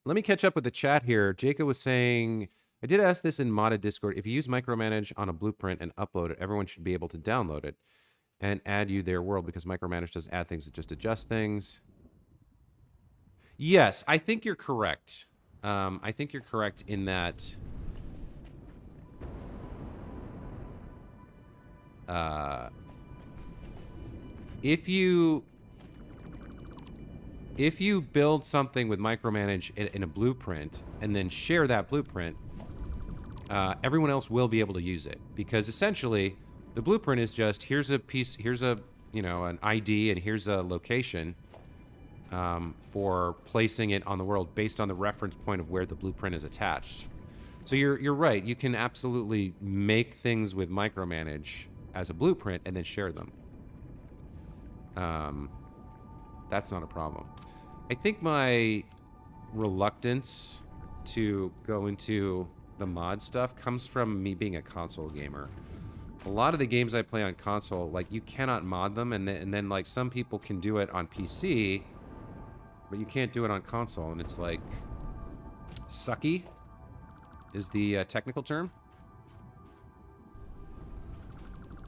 me catch up with the chat here. Jacob was saying, I did ask this in modded Discord. If you use micromanage on a blueprint and upload it, everyone should be able to download it and add you their world because micromanage doesn't add things, it just adjusts things. Yes, I think you're correct. I think you're correct in that if you build something with micromanage in a blueprint and then share that blueprint, everyone else will be able to use it, because essentially the blueprint is just here's a piece, here's a, you know, an ID, and here's a location for placing it on the world based on the reference point of where the blueprint is attached. So you're right. You can absolutely make things with micromanage as a blueprint and then share them. That's not a problem. I think my reluctance to go into the mod stuff comes from me being a console gamer. A lot of the games I play on console, like, you cannot mod them, and then like some people can do it on PC, but you can't do it on console, and it's like sucky is the technical term.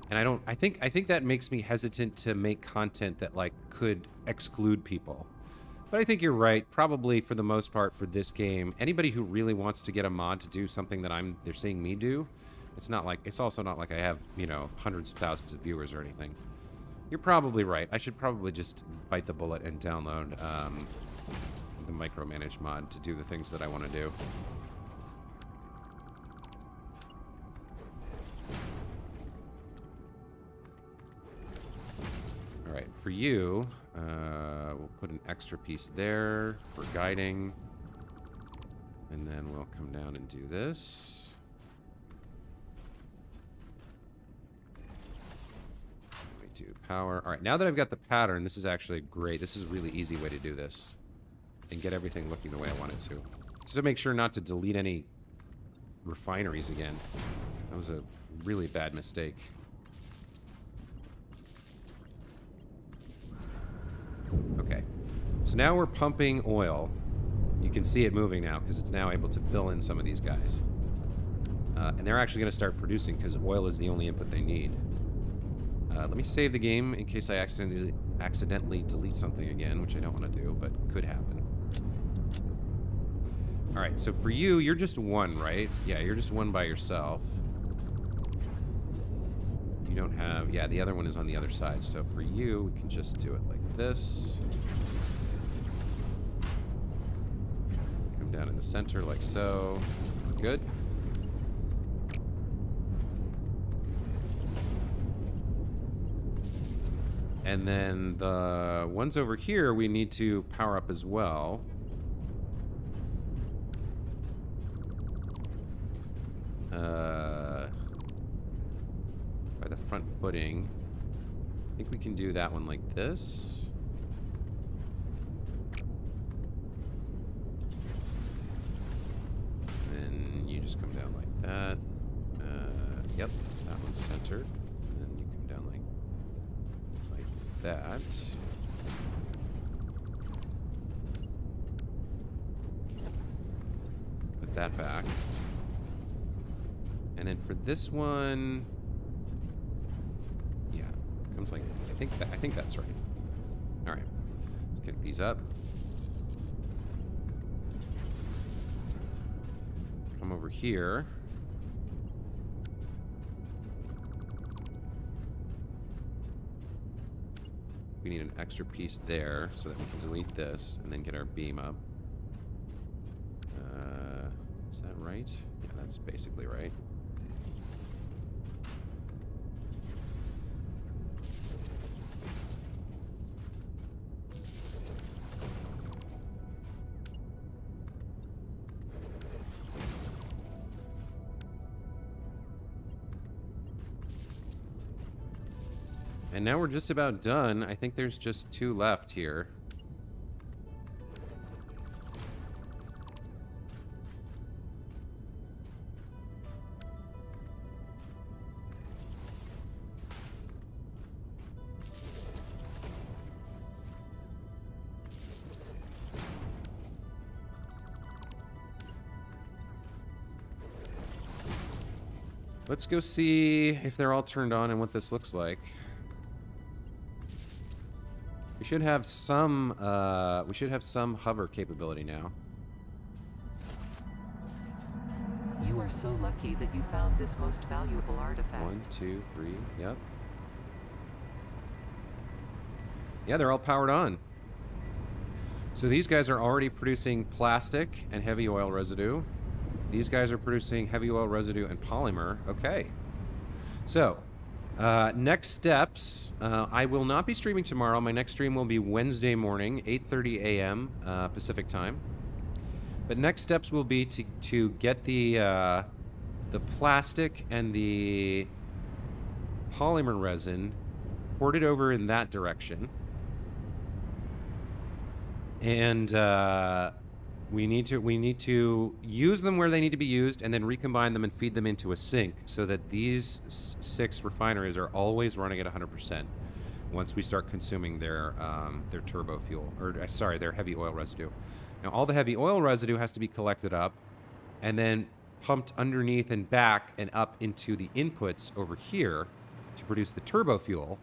And I think that makes me hesitant to make content that, like, could exclude people. But I think you're right. Probably for the most part for this game, anybody who really wants to get a mod to do something that they're seeing me do, it's also not like I have, you know, hundreds of thousands of viewers or anything. You're probably right. I should probably just bite the bullet and download the micromanage mod to do the things that I want to do. All right, for you, we'll put an extra piece there for guiding, and then we'll come down and do this. Do power. All right, now that I've got the pattern, this is actually great. This is a really easy way to do this and get everything looking the way I want it to. So to make sure not to delete any refineries again. That was a really bad mistake. Okay, so now we're pumping oil. You can see it moving now because it's now able to fill in some of these guys. And they're actually going to start producing because oil is the only input they need. Let me save the game in case I accidentally delete something again, which I don't want to do, but could happen. All right, so for you, you're just one, right? Yeah, you're just one by yourself. You don't have... Yeah, the other one is on the other side. So for you, we can just do it like this. Come down in the center like so. Good. And then the ones over here we need to power up as well. front footing. I think we can do that one like this. And then you just come down like that. Yep, that one's centered. And then you come down like that. Put that back. And then for this one, yeah, comes like I think that's right. All right, let's kick these up. Come over here. We need an extra piece there so that we can delete this and then get our beam up. Is that right? Yeah, that's basically right. And now we're just about done. I think there's just 2 left here. Let's go see if they're all turned on and what this looks like. We should have some hover capability now. You are so lucky that you found this most valuable artifact. 1, 2, 3, yep. Yeah, they're all powered on. So these guys are already producing plastic and heavy oil residue. These guys are producing heavy oil residue and polymer. Okay. So, next steps. I will not be streaming tomorrow. My next stream will be Wednesday morning, 8:30 a.m. Pacific time. But next steps will be to get the plastic and the polymer resin ported over in that direction. And we need to use them where they need to be used, and then recombine them and feed them into a sink, so that these 6 refineries are always running at 100% once we start consuming their turbo fuel, or sorry, their heavy oil residue. Now, all the heavy oil residue has to be collected up and then pumped underneath and back and up into the inputs over here to produce the turbo fuel.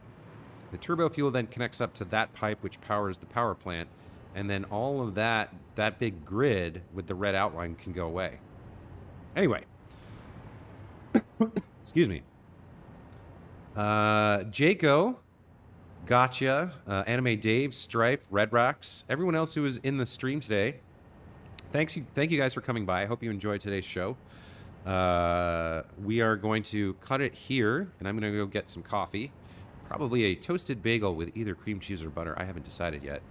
The turbo fuel then connects up to that pipe which powers the power plant. And then all of that big grid with the red outline can go away. Anyway. Excuse me. Jaco, Gotcha, Anime Dave, Strife, Redrax, everyone else who was in the stream today. Thank you guys for coming by. I hope you enjoyed today's show. We are going to cut it here, and I'm going to go get some coffee. Probably a toasted bagel with either cream cheese or butter. I haven't decided yet.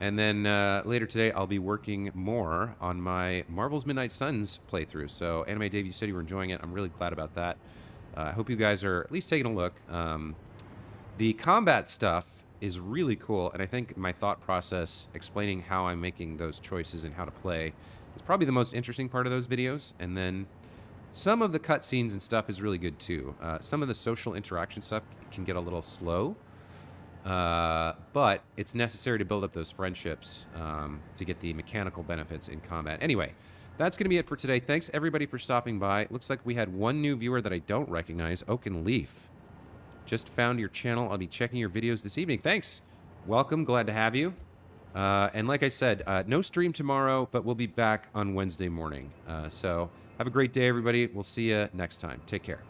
And then later today, I'll be working more on my Marvel's Midnight Suns playthrough. So, Anime Dave, you said you were enjoying it. I'm really glad about that. I hope you guys are at least taking a look. The combat stuff is really cool, and I think my thought process explaining how I'm making those choices and how to play is probably the most interesting part of those videos. And then some of the cutscenes and stuff is really good too. Some of the social interaction stuff can get a little slow. But it's necessary to build up those friendships to get the mechanical benefits in combat. Anyway, that's going to be it for today. Thanks, everybody, for stopping by. Looks like we had one new viewer that I don't recognize, Oaken Leaf. Just found your channel. I'll be checking your videos this evening. Thanks. Welcome. Glad to have you. And like I said, no stream tomorrow, but we'll be back on Wednesday morning. So have a great day, everybody. We'll see you next time. Take care.